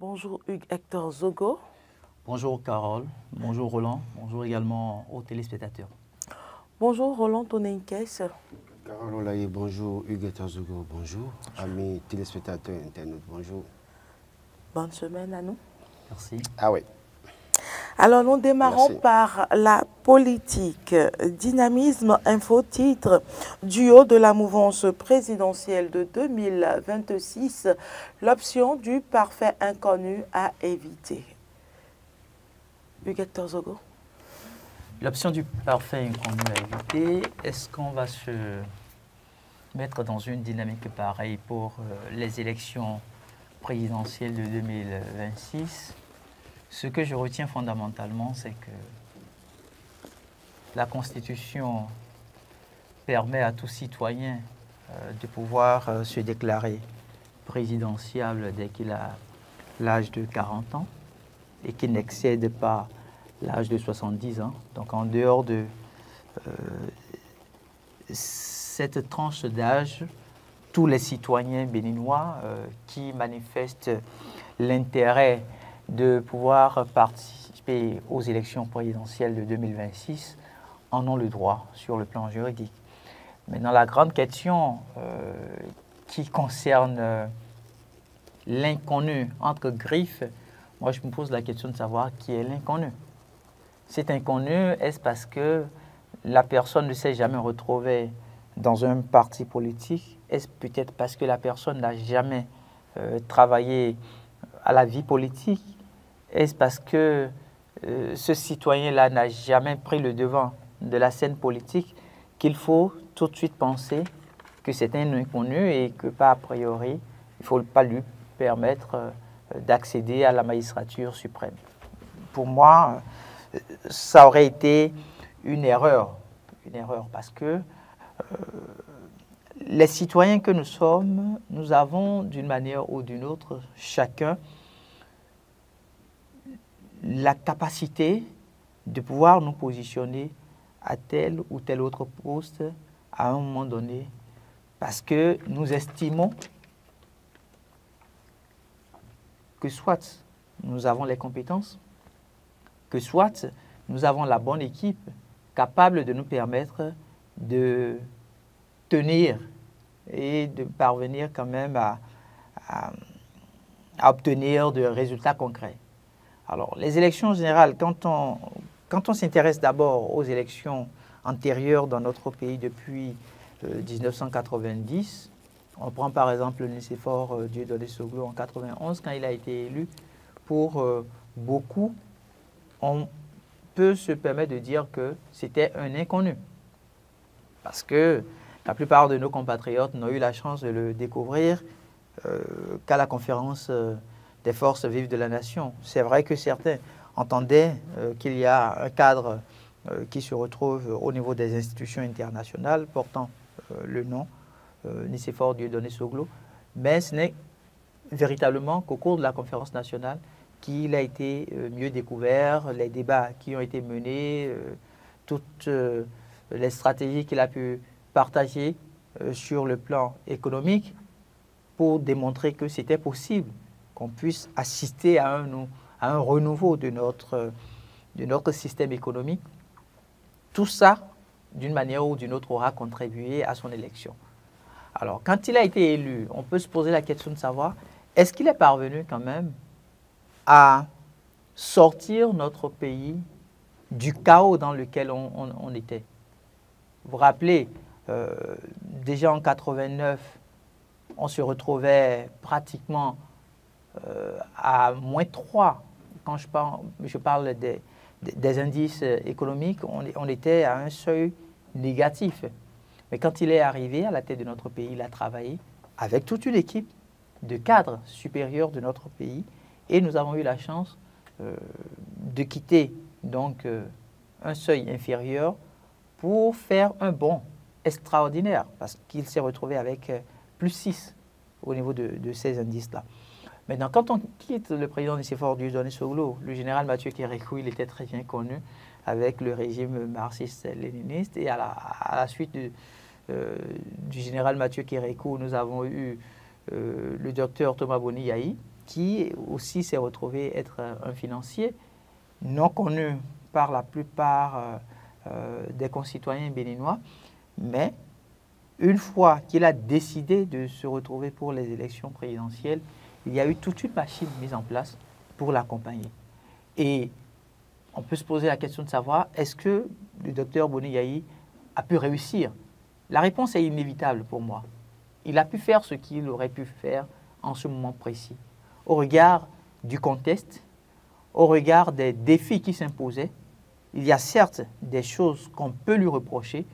Bonjour Hugues Hector Zogo. Bonjour Carole, bonjour Roland, bonjour également aux téléspectateurs. Bonjour Roland Toneinkes. Carole Olaye, bonjour Hugues Hector Zogo, bonjour. Amis téléspectateurs internautes, bonjour. Bonne semaine à nous. Merci. Ah oui. Alors nous démarrons Merci. par la politique. Dynamisme info-titre du haut de la mouvance présidentielle de 2026, l'option du parfait inconnu à éviter. Hugues Hector Zogo. L'option du parfait inconnu à éviter, est-ce qu'on va se mettre dans une dynamique pareille pour les élections présidentielles de 2026? Ce que je retiens fondamentalement, c'est que la Constitution permet à tout citoyen de pouvoir se déclarer présidentiable dès qu'il a l'âge de 40 ans et qu'il n'excède pas l'âge de 70 ans. Donc en dehors de cette tranche d'âge, tous les citoyens béninois qui manifestent l'intérêt de pouvoir participer aux élections présidentielles de 2026 en ont le droit sur le plan juridique. Maintenant, la grande question qui concerne l'inconnu entre griffes, moi je me pose la question de savoir qui est l'inconnu. Cet inconnu, est-ce parce que la personne ne s'est jamais retrouvée dans un parti politique? Est-ce peut-être parce que la personne n'a jamais travaillé à la vie politique? Est-ce parce que ce citoyen-là n'a jamais pris le devant de la scène politique qu'il faut tout de suite penser que c'est un inconnu et que, pas a priori, il ne faut pas lui permettre d'accéder à la magistrature suprême? Pour moi, ça aurait été une erreur parce que les citoyens que nous sommes, nous avons d'une manière ou d'une autre, chacun, la capacité de pouvoir nous positionner à tel ou tel autre poste à un moment donné, parce que nous estimons que soit nous avons les compétences, que soit nous avons la bonne équipe capable de nous permettre de tenir et de parvenir quand même à obtenir de résultats concrets. Alors, les élections générales, quand on s'intéresse d'abord aux élections antérieures dans notre pays depuis 1990, on prend par exemple Nicéphore Dieudonné Soglo en 91, quand il a été élu, pour beaucoup, on peut se permettre de dire que c'était un inconnu. Parce que la plupart de nos compatriotes n'ont eu la chance de le découvrir qu'à la conférence des forces vives de la nation. C'est vrai que certains entendaient qu'il y a un cadre qui se retrouve au niveau des institutions internationales portant le nom Nicéphore Dieudonné Soglo, mais ce n'est véritablement qu'au cours de la conférence nationale qu'il a été mieux découvert, les débats qui ont été menés, toutes les stratégies qu'il a pu partager sur le plan économique pour démontrer que c'était possible qu'on puisse assister à un renouveau de notre système économique. Tout ça, d'une manière ou d'une autre, aura contribué à son élection. Alors, quand il a été élu, on peut se poser la question de savoir, est-ce qu'il est parvenu quand même à sortir notre pays du chaos dans lequel on était? Vous vous rappelez, déjà en 89, on se retrouvait pratiquement à -3. Quand je parle des indices économiques, on était à un seuil négatif. Mais quand il est arrivé à la tête de notre pays, il a travaillé avec toute une équipe de cadres supérieurs de notre pays et nous avons eu la chance de quitter donc un seuil inférieur pour faire un bond extraordinaire parce qu'il s'est retrouvé avec +6 au niveau de ces indices-là. Maintenant, quand on quitte le président Nicéphore Dieudonné Soglo, le général Mathieu Kérékou, il était très bien connu avec le régime marxiste-léniniste. Et à la suite du général Mathieu Kérékou, nous avons eu le docteur Thomas Boni Yahi, qui aussi s'est retrouvé être un financier, non connu par la plupart des concitoyens béninois, mais une fois qu'il a décidé de se retrouver pour les élections présidentielles, il y a eu toute une machine mise en place pour l'accompagner. Et on peut se poser la question de savoir, est-ce que le docteur Boni Yayi a pu réussir? La réponse est inévitable pour moi. Il a pu faire ce qu'il aurait pu faire en ce moment précis. Au regard du contexte, au regard des défis qui s'imposaient, il y a certes des choses qu'on peut lui reprocher,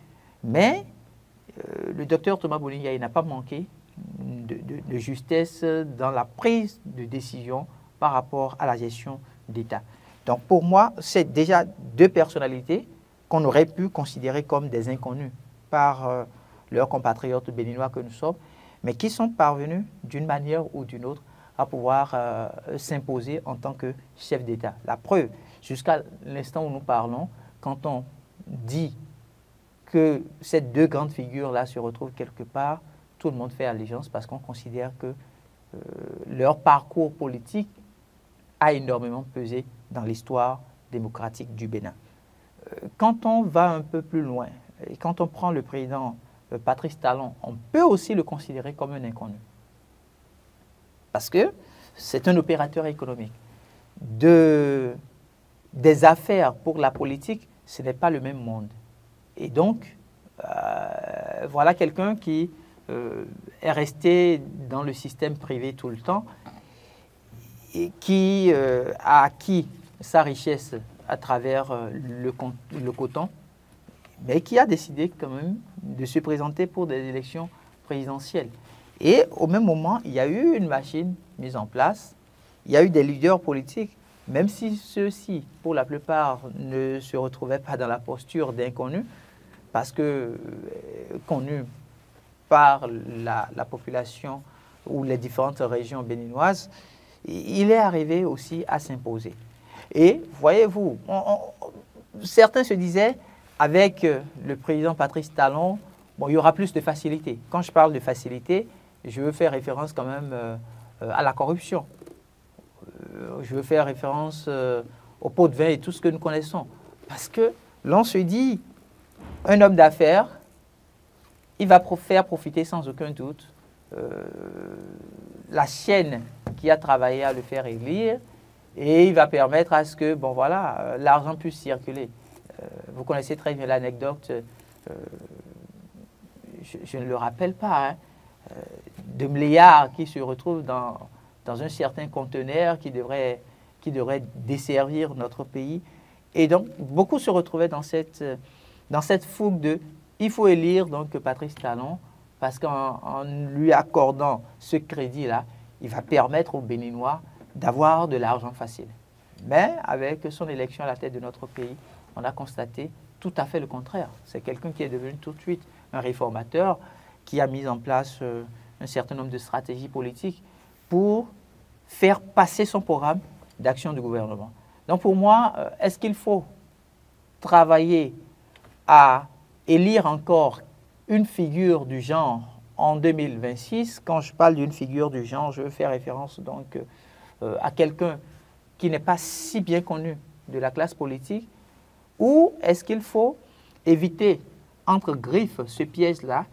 mais le docteur Thomas Boni Yayi n'a pas manqué de justesse dans la prise de décision par rapport à la gestion d'État. Donc pour moi, c'est déjà deux personnalités qu'on aurait pu considérer comme des inconnus par leurs compatriotes béninois que nous sommes, mais qui sont parvenus d'une manière ou d'une autre à pouvoir s'imposer en tant que chef d'État. La preuve, jusqu'à l'instant où nous parlons, quand on dit que ces deux grandes figures-là se retrouvent quelque part, tout le monde fait allégeance parce qu'on considère que leur parcours politique a énormément pesé dans l'histoire démocratique du Bénin. Quand on va un peu plus loin, et quand on prend le président Patrice Talon, on peut aussi le considérer comme un inconnu. Parce que c'est un opérateur économique. Des affaires pour la politique, ce n'est pas le même monde. Et donc, voilà quelqu'un qui est resté dans le système privé tout le temps et qui a acquis sa richesse à travers le coton, mais qui a décidé quand même de se présenter pour des élections présidentielles. Et au même moment, il y a eu une machine mise en place, il y a eu des leaders politiques, même si ceux-ci, pour la plupart, ne se retrouvaient pas dans la posture d'inconnus, parce que connus par la population ou les différentes régions béninoises, il est arrivé aussi à s'imposer. Et voyez-vous, certains se disaient, avec le président Patrice Talon, bon, il y aura plus de facilité. Quand je parle de facilité, je veux faire référence quand même à la corruption. Je veux faire référence au pot de vin et tout ce que nous connaissons. Parce que l'on se dit, un homme d'affaires, il va faire profiter sans aucun doute la chaîne qui a travaillé à le faire élire, et il va permettre à ce que, bon voilà, l'argent puisse circuler. Vous connaissez très bien l'anecdote, je ne le rappelle pas, hein, de Mléard qui se retrouve dans un certain conteneur qui devrait desservir notre pays. Et donc, beaucoup se retrouvaient dans cette fougue de « il faut élire donc Patrice Talon parce qu'en lui accordant ce crédit-là, il va permettre aux Béninois d'avoir de l'argent facile. » Mais avec son élection à la tête de notre pays, on a constaté tout à fait le contraire. C'est quelqu'un qui est devenu tout de suite un réformateur, qui a mis en place un certain nombre de stratégies politiques pour faire passer son programme d'action du gouvernement. Donc pour moi, est-ce qu'il faut travailler à élire encore une figure du genre en 2026? Quand je parle d'une figure du genre, je veux faire référence donc à quelqu'un qui n'est pas si bien connu de la classe politique, ou est-ce qu'il faut éviter entre griffes ce piège-là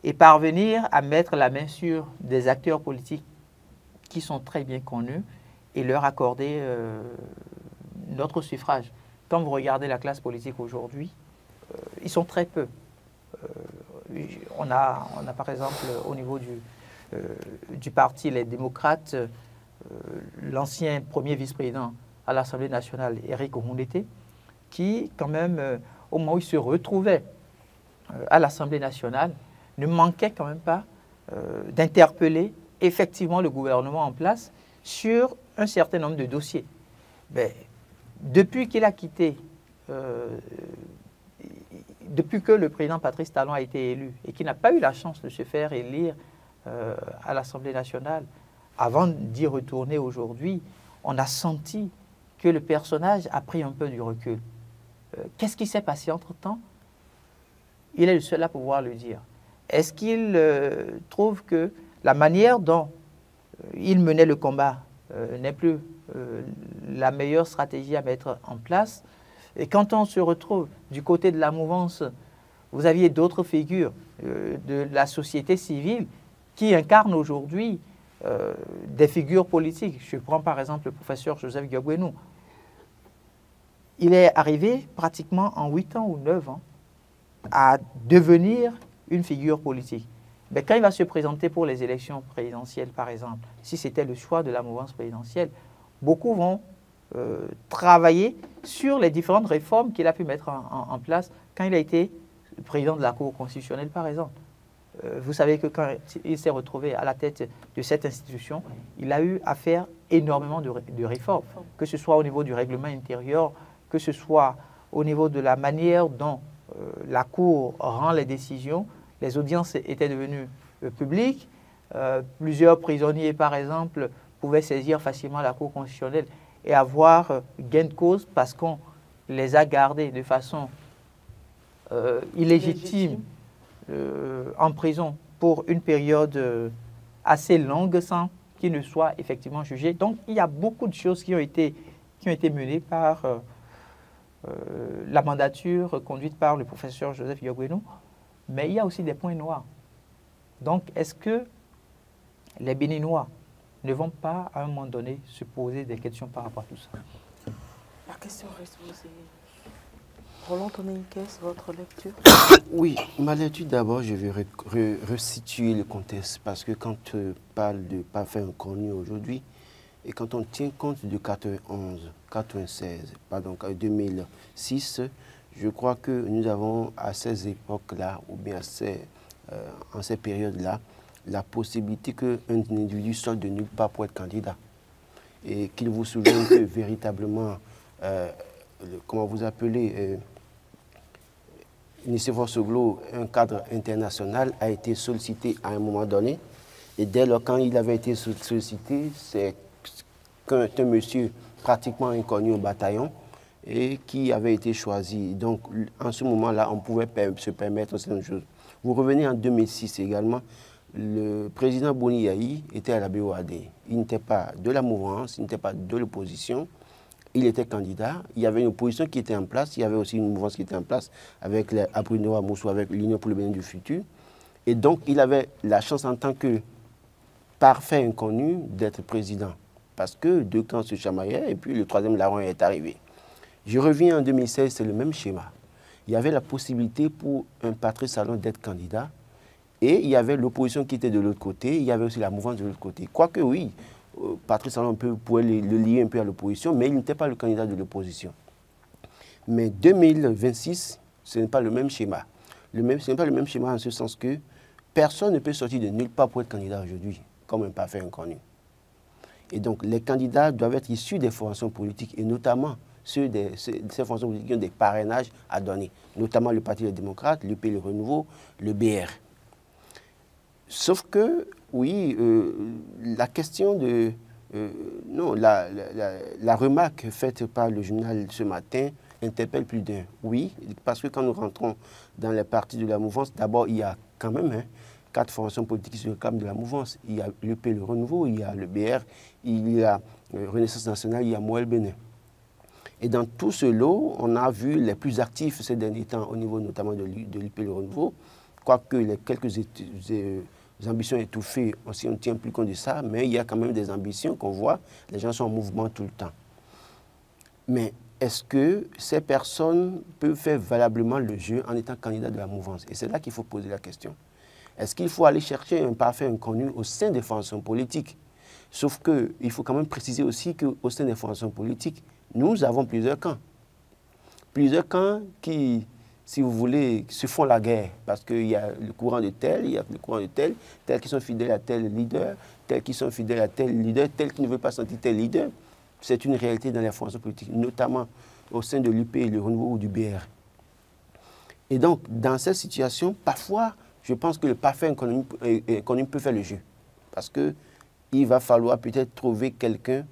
et parvenir à mettre la main sur des acteurs politiques qui sont très bien connus et leur accorder notre suffrage? Quand vous regardez la classe politique aujourd'hui, ils sont très peu. On a par exemple au niveau du parti Les Démocrates, l'ancien premier vice-président à l'Assemblée nationale, Éric Omoundete, qui quand même, au moment où il se retrouvait à l'Assemblée nationale, ne manquait quand même pas d'interpeller effectivement le gouvernement en place sur un certain nombre de dossiers. Mais depuis qu'il a quitté, depuis que le président Patrice Talon a été élu et qu'il n'a pas eu la chance de se faire élire à l'Assemblée nationale, avant d'y retourner aujourd'hui, on a senti que le personnage a pris un peu du recul. Qu'est-ce qui s'est passé entre-temps? Il est le seul à pouvoir le dire. Est-ce qu'il trouve que la manière dont il menait le combat n'est plus la meilleure stratégie à mettre en place. Et quand on se retrouve du côté de la mouvance, vous aviez d'autres figures de la société civile qui incarnent aujourd'hui des figures politiques. Je prends par exemple le professeur Joseph Diogwenou. Il est arrivé pratiquement en 8 ans ou 9 ans à devenir une figure politique. Mais quand il va se présenter pour les élections présidentielles, par exemple, si c'était le choix de la mouvance présidentielle, beaucoup vont travailler sur les différentes réformes qu'il a pu mettre en place quand il a été président de la Cour constitutionnelle, par exemple. Vous savez que quand il s'est retrouvé à la tête de cette institution, il a eu à faire énormément de réformes, que ce soit au niveau du règlement intérieur, que ce soit au niveau de la manière dont la Cour rend les décisions. Les audiences étaient devenues publiques. Plusieurs prisonniers, par exemple, pouvaient saisir facilement la Cour constitutionnelle et avoir gain de cause parce qu'on les a gardés de façon illégitime en prison pour une période assez longue sans qu'ils ne soient effectivement jugés. Donc, il y a beaucoup de choses qui ont été menées par la mandature conduite par le professeur Joseph Diogwenou, mais il y a aussi des points noirs. Donc, est-ce que les Béninois ne vont pas, à un moment donné, se poser des questions par rapport à tout ça? La question reste posée. Roland Tonniquès, votre lecture? Oui, ma lecture d'abord, je vais resituer le contexte parce que quand on parle de parfait inconnu aujourd'hui, et quand on tient compte de 2006, je crois que nous avons à ces époques-là, ou bien en ces périodes-là, la possibilité qu'un individu sorte de nulle part pour être candidat. Et qu'il vous souvienne que véritablement, comment vous appelez, Nicéphore Soglo, un cadre international, a été sollicité à un moment donné. Et dès lors, quand il avait été sollicité, c'est qu'un monsieur pratiquement inconnu au bataillon et qui avait été choisi. Donc, en ce moment-là, on pouvait se permettre certaines choses. Vous revenez en 2006 également, le président Boni Yahi était à la BOAD. Il n'était pas de la mouvance, il n'était pas de l'opposition. Il était candidat, il y avait une opposition qui était en place, il y avait aussi une mouvance qui était en place avec Abruno Moussou, avec l'Union pour le Bénin du futur. Et donc, il avait la chance en tant que parfait inconnu d'être président. Parce que deux camps se chamaillaient et puis le troisième larron est arrivé. Je reviens en 2016, c'est le même schéma. Il y avait la possibilité pour un Patrice Talon d'être candidat et il y avait l'opposition qui était de l'autre côté, il y avait aussi la mouvance de l'autre côté. Quoique oui, Patrice Talon pouvait le lier un peu à l'opposition, mais il n'était pas le candidat de l'opposition. Mais 2026, ce n'est pas le même schéma. Ce n'est pas le même schéma en ce sens que personne ne peut sortir de nulle part pour être candidat aujourd'hui, comme un parfait inconnu. Et donc, les candidats doivent être issus des formations politiques, et notamment ces formations politiques qui ont des parrainages à donner, notamment le Parti des démocrates, l'UP Le Renouveau, le BR. Sauf que, oui, la question de... non, la remarque faite par le journal ce matin interpelle plus d'un. Oui, parce que quand nous rentrons dans les partis de la mouvance, d'abord, il y a quand même 4 formations politiques qui se réclament de la mouvance. Il y a l'UP Le Renouveau, il y a le BR, il y a Renaissance Nationale, il y a Moël Bénin. Et dans tout ce lot, on a vu les plus actifs ces derniers temps, au niveau notamment de l'UP Le Renouveau, quoique les quelques ambitions étouffées, on ne tient plus compte de ça, mais il y a quand même des ambitions qu'on voit, les gens sont en mouvement tout le temps. Mais est-ce que ces personnes peuvent faire valablement le jeu en étant candidats de la mouvance? Et c'est là qu'il faut poser la question. Est-ce qu'il faut aller chercher un parfait inconnu au sein des formations politiques? Sauf qu'il faut quand même préciser aussi qu'au sein des formations politiques, nous avons plusieurs camps. Plusieurs camps qui, si vous voulez, se font la guerre. Parce qu'il y a le courant de tel, il y a le courant de tel, tels qui sont fidèles à tel leader, tels qui sont fidèles à tel leader, tels qui ne veulent pas sentir tel leader. C'est une réalité dans les formations politiques, notamment au sein de l'UP, le Renouveau ou du BR. Et donc, dans cette situation, parfois, je pense que le parfait inconnu peut faire le jeu. Parce qu'il va falloir peut-être trouver quelqu'un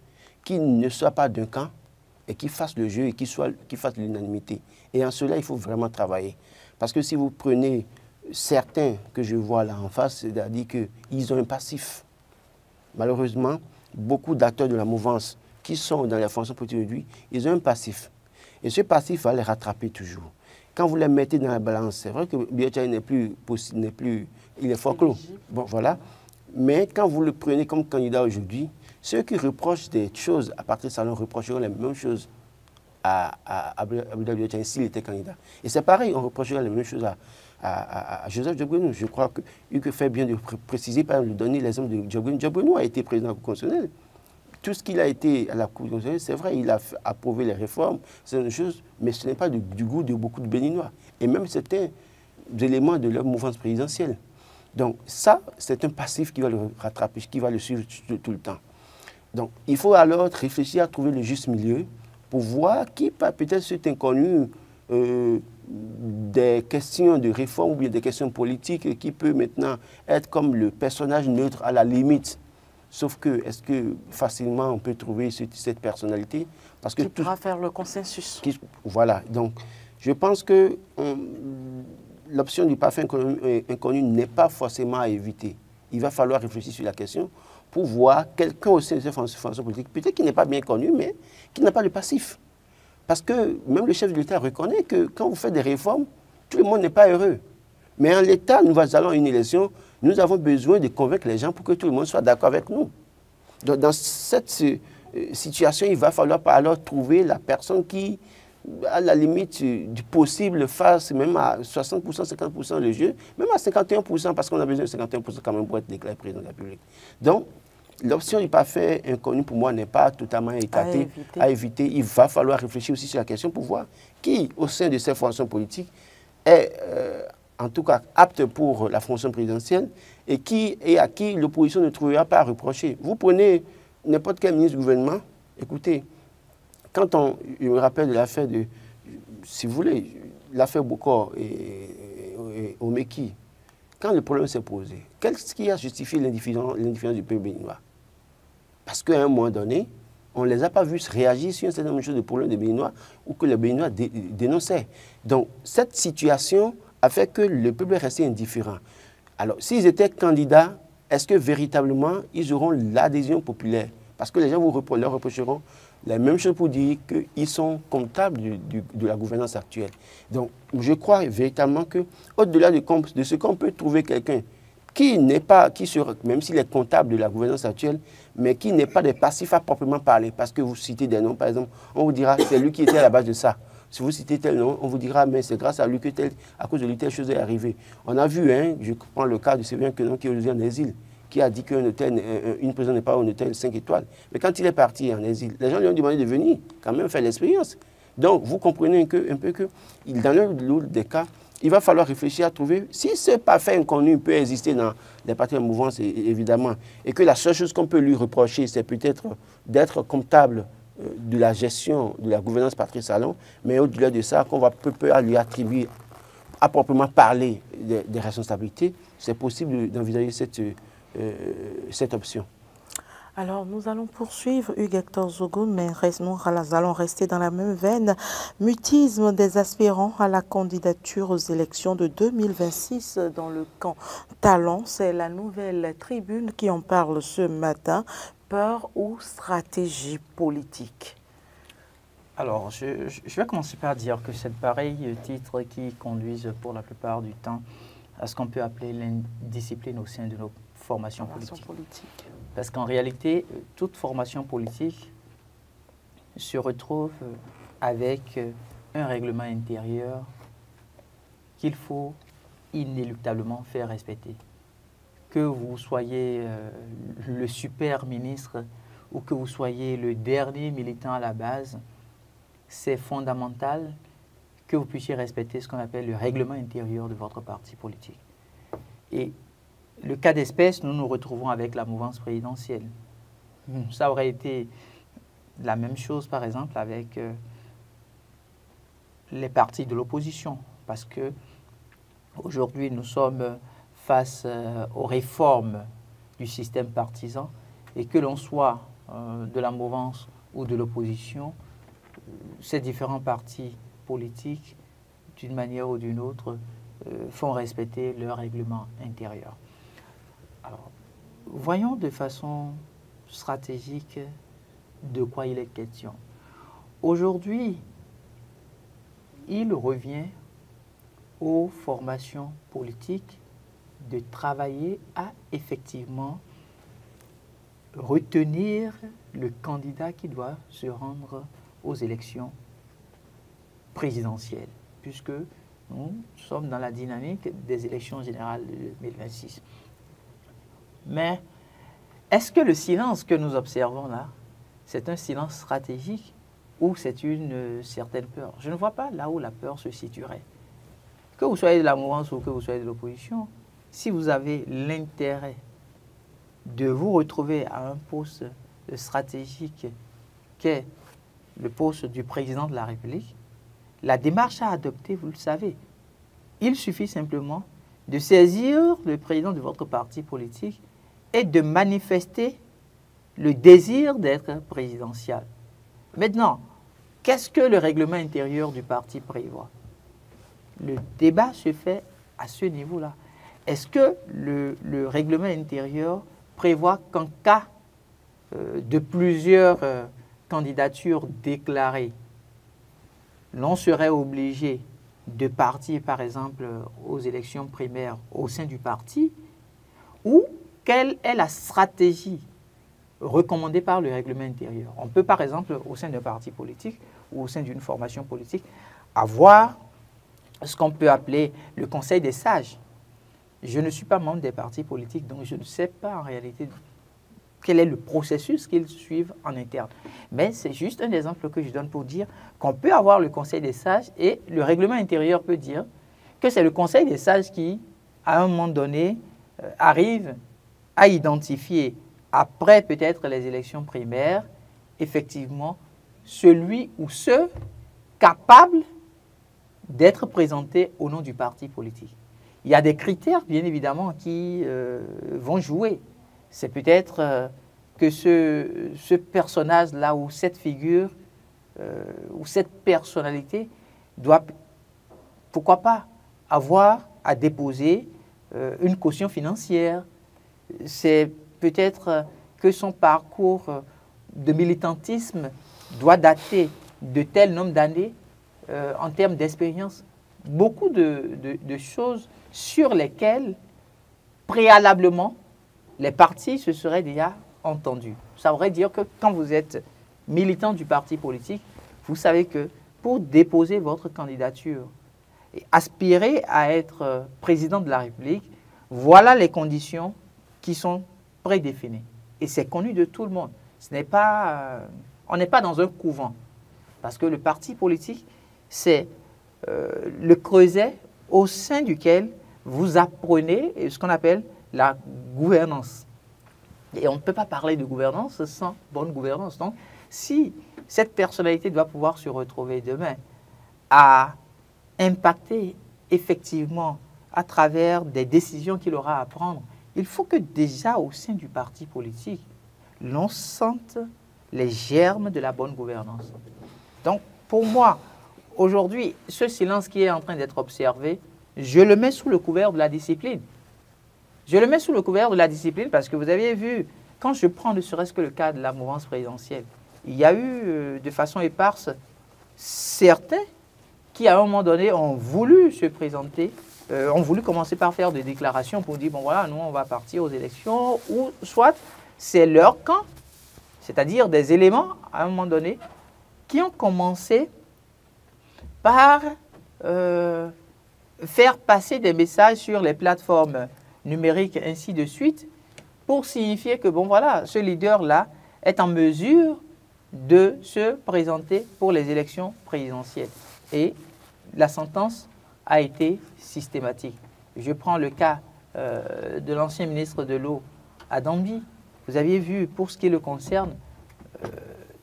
qui ne soit pas d'un camp et qui fasse le jeu et qui fasse l'unanimité. Et en cela, il faut vraiment travailler. Parce que si vous prenez certains que je vois là en face, c'est-à-dire qu'ils ont un passif. Malheureusement, beaucoup d'acteurs de la mouvance qui sont dans les fonctions politiques aujourd'hui, ils ont un passif. Et ce passif va les rattraper toujours. Quand vous les mettez dans la balance, c'est vrai que Biotcha n'est plus possible, il est folklore. Bon, voilà. Mais quand vous le prenez comme candidat aujourd'hui, ceux qui reprochent des choses à partir de Salon reprocheront les mêmes choses à Abdoulaye Biotcha s'il était candidat. Et c'est pareil, on reprochera les mêmes choses à Joseph Diop-Guennou. Je crois que Hugues fait bien de préciser, par exemple, de donner l'exemple de Diop-Guennou. Diop-Guennou a été président de la Cour constitutionnelle. Tout ce qu'il a été à la Cour constitutionnelle, c'est vrai, il a approuvé les réformes, c'est une chose, mais ce n'est pas du goût de beaucoup de Béninois. Et même certains éléments de leur mouvance présidentielle. Donc ça, c'est un passif qui va le rattraper, qui va le suivre tout le temps. Donc il faut alors réfléchir à trouver le juste milieu pour voir qui peut-être cet inconnu des questions de réforme ou bien des questions politiques qui peut maintenant être comme le personnage neutre à la limite. Sauf que, est-ce que facilement on peut trouver cette personnalité? Parce que qui pourra faire le consensus. Voilà. Donc, je pense que l'option du parfait inconnu n'est pas forcément à éviter. Il va falloir réfléchir sur la question pour voir quelqu'un au sein de cette fonction politique, peut-être qui n'est pas bien connu, mais qui n'a pas le passif. Parce que même le chef de l'État reconnaît que quand vous faites des réformes, tout le monde n'est pas heureux. Mais en l'État, nous allons à une élection, nous avons besoin de convaincre les gens pour que tout le monde soit d'accord avec nous. Donc, dans cette situation, il va falloir alors trouver la personne qui, à la limite du possible, fasse même à 60%, 50% le jeu, même à 51%, parce qu'on a besoin de 51% quand même pour être déclaré président de la République. Donc, l'option du parfait inconnu, pour moi, n'est pas totalement écartée, à éviter. Il va falloir réfléchir aussi sur la question pour voir qui, au sein de ces formations politiques, est en tout cas apte pour la fonction présidentielle et à qui l'opposition ne trouvera pas à reprocher. Vous prenez n'importe quel ministre du gouvernement, écoutez, je me rappelle de l'affaire de, si vous voulez, l'affaire Bokor et Omeki, quand le problème s'est posé, qu'est-ce qui a justifié l'indifférence du peuple béninois? Parce qu'à un moment donné, on ne les a pas vus réagir sur un certain nombre de choses de problèmes des Béninois ou que les Béninois dénonçaient. Donc, cette situation a fait que le peuple est resté indifférent. Alors, s'ils étaient candidats, est-ce que véritablement, ils auront l'adhésion populaire? Parce que les gens leur reprocheront la même chose pour dire qu'ils sont comptables de la gouvernance actuelle. Donc, je crois véritablement qu'au-delà de ce qu'on peut trouver quelqu'un qui n'est pas, même s'il est comptable de la gouvernance actuelle, mais qui n'est pas des passifs à proprement parler. Parce que vous citez des noms, par exemple, on vous dira c'est lui qui était à la base de ça. Si vous citez tel nom, on vous dira mais c'est grâce à lui que à cause de lui telle chose est arrivée. On a vu, hein, je prends le cas de Sylvain Quenon qui est aujourd'hui en exil, qui a dit qu'une prison n'est pas un hôtel 5 étoiles. Mais quand il est parti en exil, les gens lui ont demandé de venir quand même faire l'expérience. Donc vous comprenez un peu que dans l'autre des cas, il va falloir réfléchir à trouver, si ce parfait inconnu peut exister dans les partis en mouvance, évidemment, et que la seule chose qu'on peut lui reprocher, c'est peut-être d'être comptable de la gestion, de la gouvernance Patrice Talon, mais au-delà de ça, qu'on va peu lui attribuer, à proprement parler des responsabilités, c'est possible d'envisager cette option. Alors, nous allons poursuivre, Hugues Hector Zogo, mais nous allons rester dans la même veine. Mutisme des aspirants à la candidature aux élections de 2026 dans le camp Talon. C'est la Nouvelle Tribune qui en parle ce matin. Peur ou stratégie politique? Alors, je vais commencer par dire que c'est pareil titres qui conduisent pour la plupart du temps à ce qu'on peut appeler l'indiscipline au sein de nos formations politiques. Parce qu'en réalité, toute formation politique se retrouve avec un règlement intérieur qu'il faut inéluctablement faire respecter. Que vous soyez le super ministre ou que vous soyez le dernier militant à la base, c'est fondamental que vous puissiez respecter ce qu'on appelle le règlement intérieur de votre parti politique. Et le cas d'espèce, nous nous retrouvons avec la mouvance présidentielle. Ça aurait été la même chose, par exemple, avec les partis de l'opposition, parce que aujourd'hui, nous sommes face aux réformes du système partisan, et que l'on soit de la mouvance ou de l'opposition, ces différents partis politiques, d'une manière ou d'une autre, font respecter leur règlement intérieur. Alors, voyons de façon stratégique, de quoi il est question? Aujourd'hui, il revient aux formations politiques de travailler à effectivement retenir le candidat qui doit se rendre aux élections présidentielles, puisque nous sommes dans la dynamique des élections générales de 2026. Mais est-ce que le silence que nous observons là, c'est un silence stratégique ou c'est une certaine peur? Je ne vois pas là où la peur se situerait. Que vous soyez de la mouvance ou que vous soyez de l'opposition, si vous avez l'intérêt de vous retrouver à un poste stratégique qu'est le poste du président de la République, la démarche à adopter, vous le savez, il suffit simplement de saisir le président de votre parti politique et de manifester le désir d'être présidentiel. Maintenant, qu'est-ce que le règlement intérieur du parti prévoit? Le débat se fait à ce niveau-là. Est-ce que le règlement intérieur prévoit qu'en cas de plusieurs candidatures déclarées, l'on serait obligé de partir, par exemple, aux élections primaires au sein du parti, ou quelle est la stratégie recommandée par le règlement intérieur? On peut, par exemple, au sein d'un parti politique ou au sein d'une formation politique, avoir ce qu'on peut appeler le conseil des sages. Je ne suis pas membre des partis politiques, donc je ne sais pas en réalité quel est le processus qu'ils suivent en interne. Mais c'est juste un exemple que je donne pour dire qu'on peut avoir le conseil des sages et le règlement intérieur peut dire que c'est le conseil des sages qui, à un moment donné, arrive à identifier, après peut-être les élections primaires, effectivement, celui ou ceux capables d'être présentés au nom du parti politique. Il y a des critères, bien évidemment, qui vont jouer. C'est peut-être que ce personnage-là ou cette figure ou cette personnalité doit, pourquoi pas, avoir à déposer une caution financière. C'est peut-être que son parcours de militantisme doit dater de tel nombre d'années en termes d'expérience. Beaucoup de choses sur lesquelles, préalablement, les partis se seraient déjà entendus. Ça voudrait dire que quand vous êtes militant du parti politique, vous savez que pour déposer votre candidature et aspirer à être président de la République, voilà les conditions qui sont prédéfinies. Et c'est connu de tout le monde. Ce n'est pas, on n'est pas dans un couvent. Parce que le parti politique, c'est le creuset au sein duquel vous apprenez ce qu'on appelle la gouvernance. Et on ne peut pas parler de gouvernance sans bonne gouvernance. Donc, si cette personnalité doit pouvoir se retrouver demain à impacter effectivement à travers des décisions qu'il aura à prendre, il faut que déjà au sein du parti politique, l'on sente les germes de la bonne gouvernance. Donc, pour moi, aujourd'hui, ce silence qui est en train d'être observé, je le mets sous le couvert de la discipline. Je le mets sous le couvert de la discipline parce que vous avez vu, quand je prends ne serait-ce que le cas de la mouvance présidentielle, il y a eu de façon éparse certains qui, à un moment donné, ont voulu se présenter, ont voulu commencer par faire des déclarations pour dire, bon voilà, nous on va partir aux élections, ou soit c'est leur camp, c'est-à-dire des éléments, à un moment donné, qui ont commencé par faire passer des messages sur les plateformes numériques, ainsi de suite, pour signifier que, bon voilà, ce leader-là est en mesure de se présenter pour les élections présidentielles. Et la sentence a été systématique. Je prends le cas de l'ancien ministre de l'Eau, Adambi. Vous aviez vu, pour ce qui le concerne,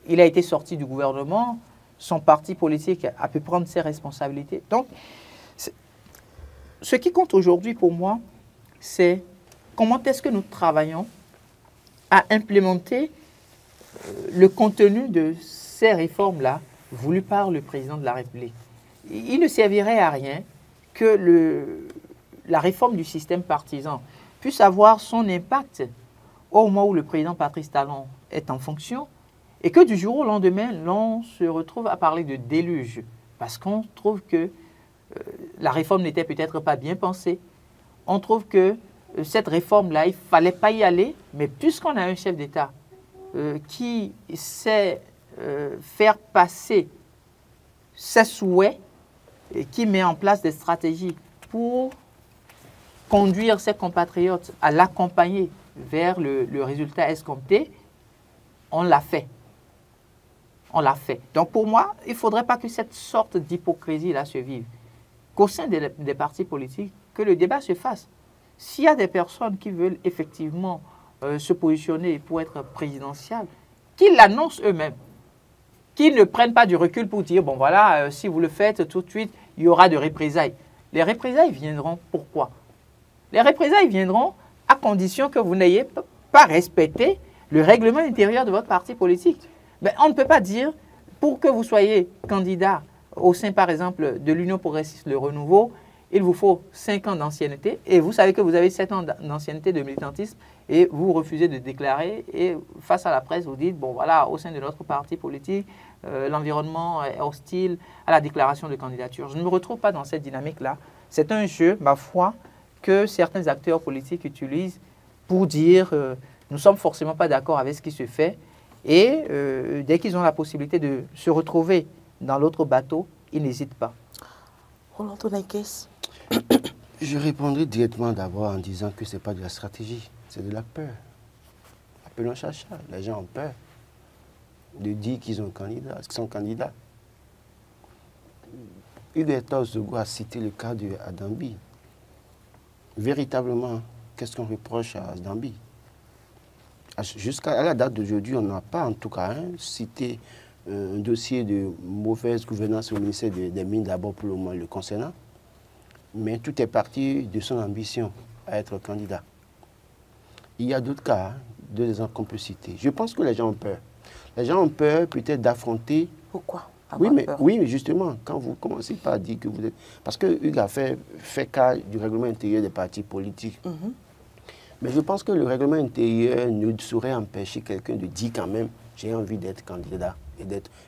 il a été sorti du gouvernement, son parti politique a pu prendre ses responsabilités. Donc, ce qui compte aujourd'hui pour moi, c'est comment est-ce que nous travaillons à implémenter le contenu de ces réformes-là voulues par le président de la République. Il ne servirait à rien que la réforme du système partisan puisse avoir son impact au moment où le président Patrice Talon est en fonction, et que du jour au lendemain, l'on se retrouve à parler de déluge, parce qu'on trouve que la réforme n'était peut-être pas bien pensée. On trouve que cette réforme-là, il ne fallait pas y aller, mais puisqu'on a un chef d'État qui sait faire passer ses souhaits et qui met en place des stratégies pour conduire ses compatriotes à l'accompagner vers le résultat escompté, on l'a fait. On l'a fait. Donc pour moi, il ne faudrait pas que cette sorte d'hypocrisie-là se vive. Qu'au sein des partis politiques, que le débat se fasse. S'il y a des personnes qui veulent effectivement se positionner pour être présidentielles, qu'ils l'annoncent eux-mêmes. Qu'ils ne prennent pas du recul pour dire, bon voilà, si vous le faites tout de suite, il y aura de représailles. Les représailles viendront pourquoi? Les représailles viendront à condition que vous n'ayez pas respecté le règlement intérieur de votre parti politique. Mais on ne peut pas dire, pour que vous soyez candidat au sein, par exemple, de l'Union progressiste, le renouveau, il vous faut 5 ans d'ancienneté et vous savez que vous avez 7 ans d'ancienneté de militantisme et vous refusez de déclarer et face à la presse, vous dites, bon voilà, au sein de notre parti politique, l'environnement est hostile à la déclaration de candidature. Je ne me retrouve pas dans cette dynamique-là. C'est un jeu, ma foi, que certains acteurs politiques utilisent pour dire nous ne sommes forcément pas d'accord avec ce qui se fait et dès qu'ils ont la possibilité de se retrouver dans l'autre bateau, ils n'hésitent pas. Roland Tonakes. Je répondrai directement d'abord en disant que ce n'est pas de la stratégie, c'est de la peur. Appelons chacha, les gens ont peur de dire qu'ils ont candidat, qu'ils sont candidats. Hugues Zogo a cité le cas d'Adambi. Véritablement, qu'est-ce qu'on reproche à Adambi? Jusqu'à la date d'aujourd'hui, on n'a pas en tout cas cité un dossier de mauvaise gouvernance au ministère des Mines, d'abord pour le moment le concernant. Mais tout est parti de son ambition à être candidat. Il y a d'autres cas, deux exemples qu'on peut citer. Je pense que les gens ont peur. Les gens ont peur peut-être d'affronter... Pourquoi? Oui, mais justement, quand vous commencez par dire que vous êtes... Parce que Hugues a fait cas du règlement intérieur des partis politiques. Mais je pense que le règlement intérieur ne saurait empêcher quelqu'un de dire quand même j'ai envie d'être candidat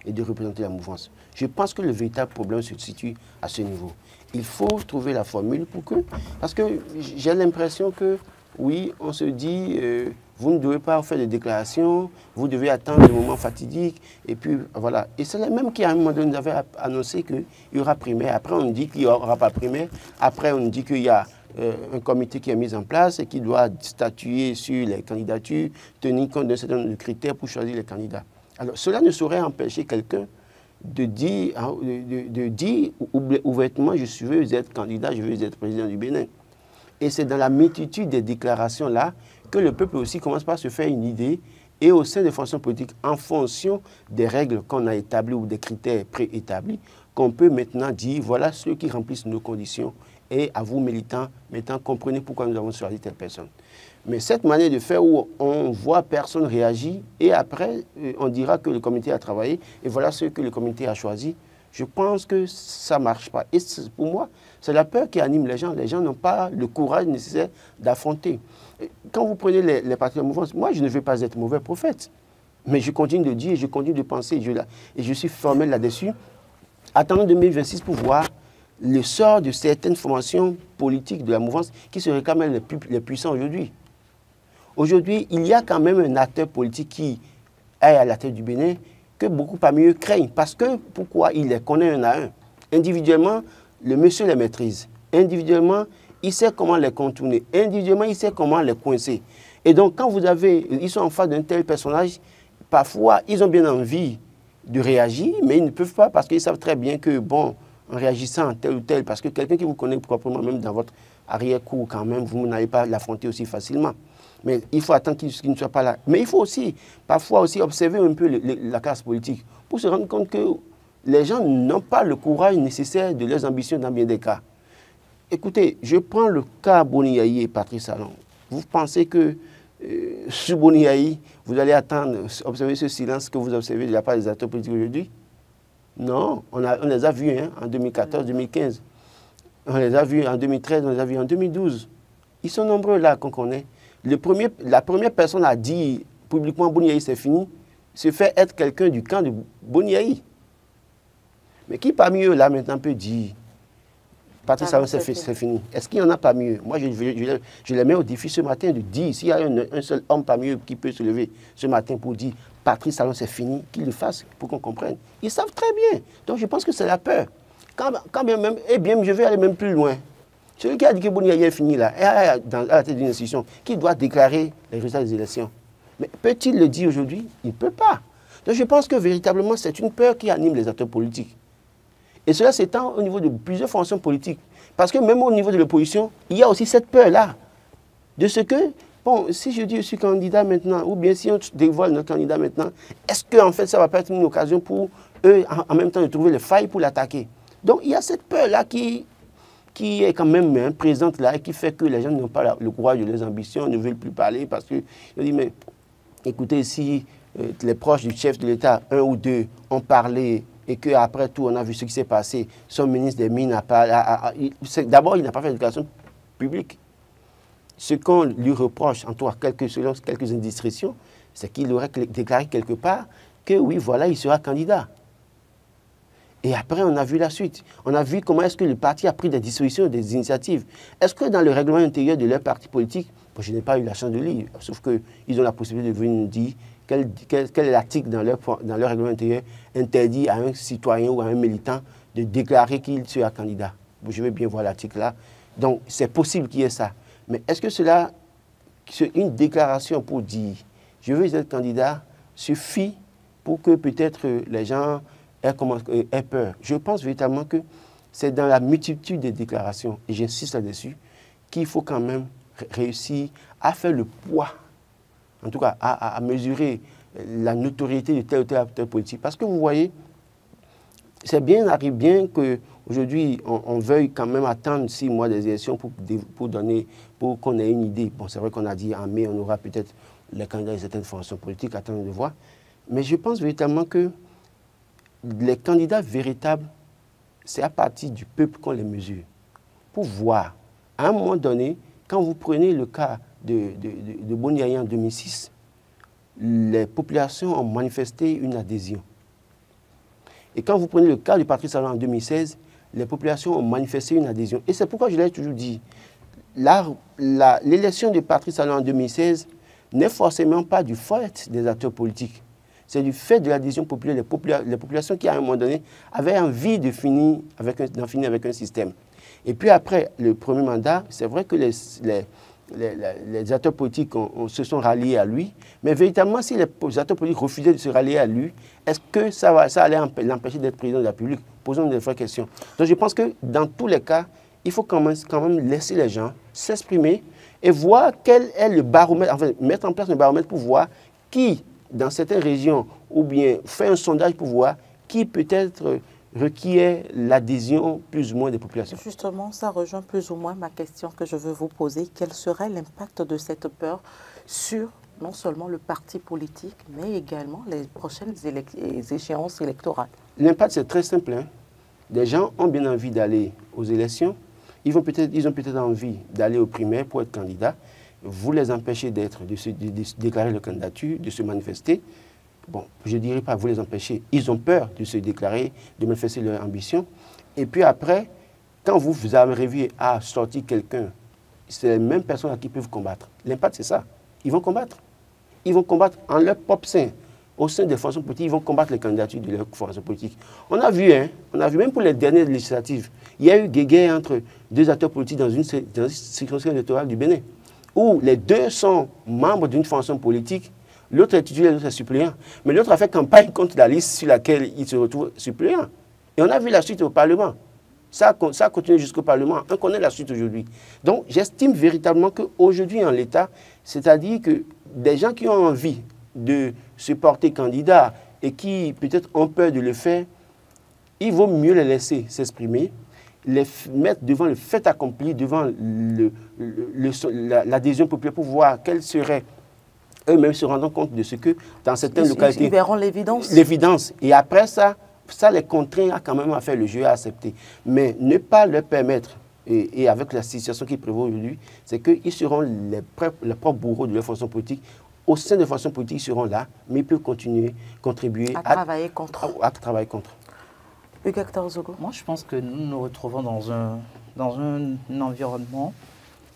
et de représenter la mouvance. Je pense que le véritable problème se situe à ce niveau. Il faut trouver la formule pour que... Parce que j'ai l'impression que, oui, on se dit, vous ne devez pas faire de déclarations, vous devez attendre le moment fatidique, et puis voilà. Et c'est le même qui, à un moment donné, nous avait annoncé qu'il y aura primaire. Après, on dit qu'il n'y aura pas primaire. Après, on dit qu'il y a un comité qui est mis en place et qui doit statuer sur les candidatures, tenir compte d'un certain nombre de critères pour choisir les candidats. Alors, cela ne saurait empêcher quelqu'un de dire ouvertement, je veux être candidat, je veux être président du Bénin. Et c'est dans la multitude des déclarations-là que le peuple aussi commence par se faire une idée et au sein des formations politiques, en fonction des règles qu'on a établies ou des critères préétablis, qu'on peut maintenant dire, voilà ceux qui remplissent nos conditions et à vous, militants, maintenant comprenez pourquoi nous avons choisi telle personne. Mais cette manière de faire où on voit personne réagir et après on dira que le comité a travaillé et voilà ce que le comité a choisi, je pense que ça ne marche pas. Et pour moi, c'est la peur qui anime les gens. Les gens n'ont pas le courage nécessaire d'affronter. Quand vous prenez les partis de mouvance, moi je ne veux pas être mauvais prophète. Mais je continue de dire, je continue de penser et je suis formel là-dessus. Attendons 2026 pour voir le sort de certaines formations politiques de la mouvance qui se réclament les puissants aujourd'hui. Aujourd'hui, il y a quand même un acteur politique qui est à la tête du Bénin que beaucoup parmi eux craignent. Parce que, pourquoi? Il les connaît un à un. Individuellement, le monsieur les maîtrise. Individuellement, il sait comment les contourner. Individuellement, il sait comment les coincer. Et donc, quand ils sont en face d'un tel personnage, parfois, ils ont bien envie de réagir, mais ils ne peuvent pas parce qu'ils savent très bien que, bon, en réagissant tel ou tel, parce que quelqu'un qui vous connaît proprement, même dans votre arrière-cour quand même, vous n'allez pas l'affronter aussi facilement. Mais il faut attendre qu'il ne soit pas là. Mais il faut aussi, parfois aussi, observer un peu la classe politique pour se rendre compte que les gens n'ont pas le courage nécessaire de leurs ambitions dans bien des cas. Écoutez, je prends le cas Boni-Yayi et Patrice Talon. Vous pensez que sur Boni-Yayi, vous allez attendre, observer ce silence que vous observez de la part des acteurs politiques aujourd'hui? Non, on les a vus en 2014-2015. On les a vus en 2013, on les a vus en 2012. Ils sont nombreux là qu'on connaît. la première personne à dire publiquement Boni c'est fini, se fait être quelqu'un du camp de Boni. Mais qui parmi eux là maintenant peut dire Patrice Talon c'est fini? Est-ce qu'il y en a parmi eux? Moi je les mets au défi ce matin de dire, s'il y a un seul homme parmi eux qui peut se lever ce matin pour dire Patrice Talon c'est fini, qu'il le fasse pour qu'on comprenne. Ils savent très bien. Donc je pense que c'est la peur. Quand bien même, eh bien je vais aller même plus loin. Celui qui a dit que Boni est fini là, à la tête d'une institution, qui doit déclarer les résultats des élections. Mais peut-il le dire aujourd'hui? Il ne peut pas. Donc je pense que véritablement c'est une peur qui anime les acteurs politiques. Et cela s'étend au niveau de plusieurs fonctions politiques. Parce que même au niveau de l'opposition, il y a aussi cette peur-là. De ce que, bon, si je dis je suis candidat maintenant, ou bien si on dévoile notre candidat maintenant, est-ce que en fait ça va pas être une occasion pour eux en même temps de trouver les failles pour l'attaquer? Donc il y a cette peur-là qui est quand même présente là et qui fait que les gens n'ont pas le courage de leurs ambitions, ne veulent plus parler parce que, je dis, mais écoutez, si les proches du chef de l'État, un ou deux, ont parlé et qu'après tout, on a vu ce qui s'est passé, son ministre des Mines n'a pas... D'abord, il n'a pas fait d'éducation publique. Ce qu'on lui reproche, en tout cas selon quelques indiscrétions, c'est qu'il aurait déclaré quelque part que oui, voilà, il sera candidat. Et après, on a vu la suite. On a vu comment est-ce que le parti a pris des dispositions, des initiatives. Est-ce que dans le règlement intérieur de leur parti politique, bon, je n'ai pas eu la chance de lire, sauf qu'ils ont la possibilité de venir nous dire quel est l'article dans leur règlement intérieur interdit à un citoyen ou à un militant de déclarer qu'il sera candidat. Je vais bien voir l'article là. Donc, c'est possible qu'il y ait ça. Mais est-ce que cela, une déclaration pour dire « je veux être candidat » suffit pour que peut-être les gens aient peur? Je pense véritablement que c'est dans la multitude des déclarations, et j'insiste là-dessus, qu'il faut quand même réussir à faire le poids, en tout cas à mesurer la notoriété de tel ou tel acteur politique. Parce que vous voyez, c'est bien qu'aujourd'hui on veuille quand même attendre 6 mois des élections pour qu'on ait une idée. Bon, c'est vrai qu'on a dit en mai, on aura peut-être les candidats de certaines fonctions politiques, attendre de voir. Mais je pense véritablement que les candidats véritables, c'est à partir du peuple qu'on les mesure. Pour voir, à un moment donné, quand vous prenez le cas de Boni en 2006, les populations ont manifesté une adhésion. Et quand vous prenez le cas du Patrice Talon en 2016, les populations ont manifesté une adhésion. Et c'est pourquoi je l'ai toujours dit, l'élection de Patrice Talon en 2016 n'est forcément pas du fait des acteurs politiques. C'est du fait de l'adhésion populaire des populations qui, à un moment donné, avaient envie d'en finir avec un système. Et puis après le premier mandat, c'est vrai que les acteurs politiques se sont ralliés à lui, mais véritablement, si les acteurs politiques refusaient de se rallier à lui, est-ce que ça allait l'empêcher d'être président de la République? Posons des vraies questions. Donc je pense que dans tous les cas, il faut quand même laisser les gens s'exprimer et voir quel est le baromètre, enfin mettre en place un baromètre pour voir qui, dans certaines régions, ou bien faire un sondage pour voir qui peut-être requiert l'adhésion plus ou moins des populations. Justement, ça rejoint plus ou moins ma question que je veux vous poser. Quel serait l'impact de cette peur sur non seulement le parti politique, mais également les prochaines échéances électorales? L'impact, c'est très simple. Hein. Des gens ont bien envie d'aller aux élections. Ils ont peut-être envie d'aller aux primaires pour être candidats. Vous les empêchez de déclarer leur candidature, de se manifester. Bon, je ne dirais pas vous les empêcher. Ils ont peur de se déclarer, de manifester leur ambition. Et puis après, quand vous arrivez à sortir quelqu'un, c'est les mêmes personnes à qui peuvent combattre. L'impact, c'est ça. Ils vont combattre. Ils vont combattre en leur propre sein. Au sein des formations politiques, ils vont combattre les candidatures de leurs formations politiques. On a vu même pour les dernières législatives, il y a eu guéguerre entre deux acteurs politiques dans une circonscription électorale du Bénin, où les deux sont membres d'une formation politique. L'autre est titulaire, l'autre est suppléant. Mais l'autre a fait campagne contre la liste sur laquelle il se retrouve suppléant. Et on a vu la suite au Parlement. Ça a continué jusqu'au Parlement. On connaît la suite aujourd'hui. Donc, j'estime véritablement qu'aujourd'hui, en l'État, c'est-à-dire que des gens qui ont envie de se porter candidat et qui peut-être ont peur de le faire, il vaut mieux les laisser s'exprimer, les mettre devant le fait accompli, devant l'adhésion populaire pour voir quelle serait eux-mêmes se rendant compte de ce que dans certaines localités... Ils verront l'évidence. L'évidence. Et après ça les contraint quand même à faire le jeu, à accepter. Mais ne pas leur permettre et avec la situation qui prévaut aujourd'hui, c'est qu'ils seront les propres bourreaux de leur fonction politique. Au sein de la fonction politique, ils seront là, mais ils peuvent continuer, contribuer à travailler contre. À travailler contre. Hugues Hector Zogo. Moi, je pense que nous nous retrouvons dans un environnement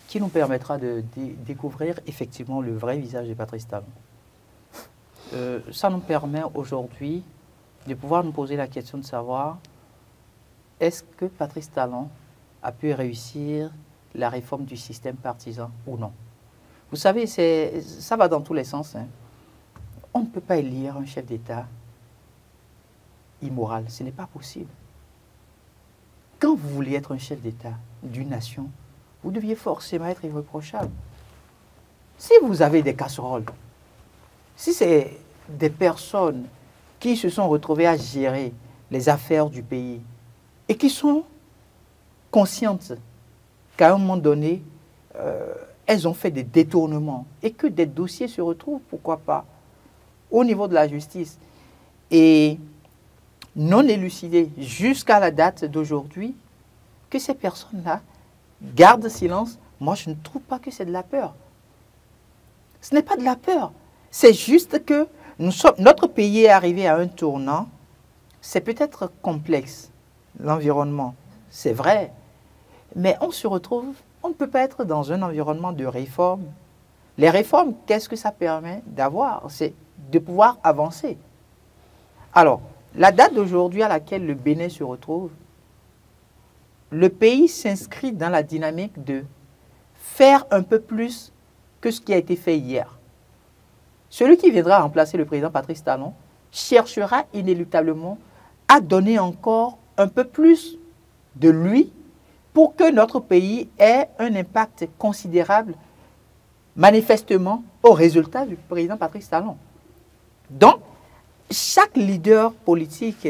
qui nous permettra de découvrir effectivement le vrai visage de Patrice Talon. Ça nous permet aujourd'hui de pouvoir nous poser la question de savoir est-ce que Patrice Talon a pu réussir la réforme du système partisan ou non. Vous savez, ça va dans tous les sens. Hein. On ne peut pas élire un chef d'État immoral. Ce n'est pas possible. Quand vous voulez être un chef d'État d'une nation, vous deviez forcément être irréprochable. Si vous avez des casseroles, si c'est des personnes qui se sont retrouvées à gérer les affaires du pays et qui sont conscientes qu'à un moment donné, elles ont fait des détournements et que des dossiers se retrouvent, pourquoi pas, au niveau de la justice et non élucidés jusqu'à la date d'aujourd'hui, que ces personnes-là gardent silence, moi je ne trouve pas que c'est de la peur. Ce n'est pas de la peur, c'est juste que notre pays est arrivé à un tournant, c'est peut-être complexe, l'environnement, c'est vrai, mais on se retrouve, on ne peut pas être dans un environnement de réforme. Les réformes, qu'est-ce que ça permet d'avoir? C'est de pouvoir avancer. Alors, la date d'aujourd'hui à laquelle le Bénin se retrouve, le pays s'inscrit dans la dynamique de faire un peu plus que ce qui a été fait hier. Celui qui viendra remplacer le président Patrice Talon cherchera inéluctablement à donner encore un peu plus de lui pour que notre pays ait un impact considérable, manifestement, au résultat du président Patrice Talon. Donc, chaque leader politique,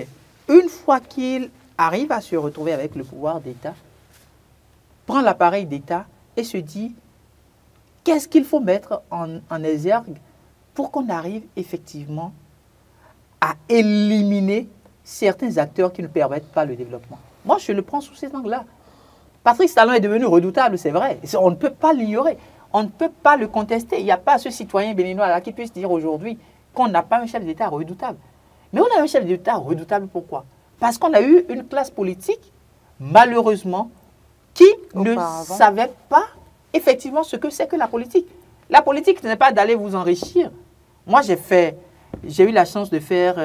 une fois qu'il arrive à se retrouver avec le pouvoir d'État, prend l'appareil d'État et se dit qu'est-ce qu'il faut mettre en exergue pour qu'on arrive effectivement à éliminer certains acteurs qui ne permettent pas le développement. Moi, je le prends sous cet angle-là. Patrice Talon est devenu redoutable, c'est vrai. On ne peut pas l'ignorer. On ne peut pas le contester. Il n'y a pas ce citoyen béninois-là qui puisse dire aujourd'hui qu'on n'a pas un chef d'État redoutable. Mais on a un chef d'État redoutable, pourquoi? Parce qu'on a eu une classe politique, malheureusement, qui ne savait pas effectivement ce que c'est que la politique. La politique, ce n'est pas d'aller vous enrichir. Moi, j'ai eu la chance de faire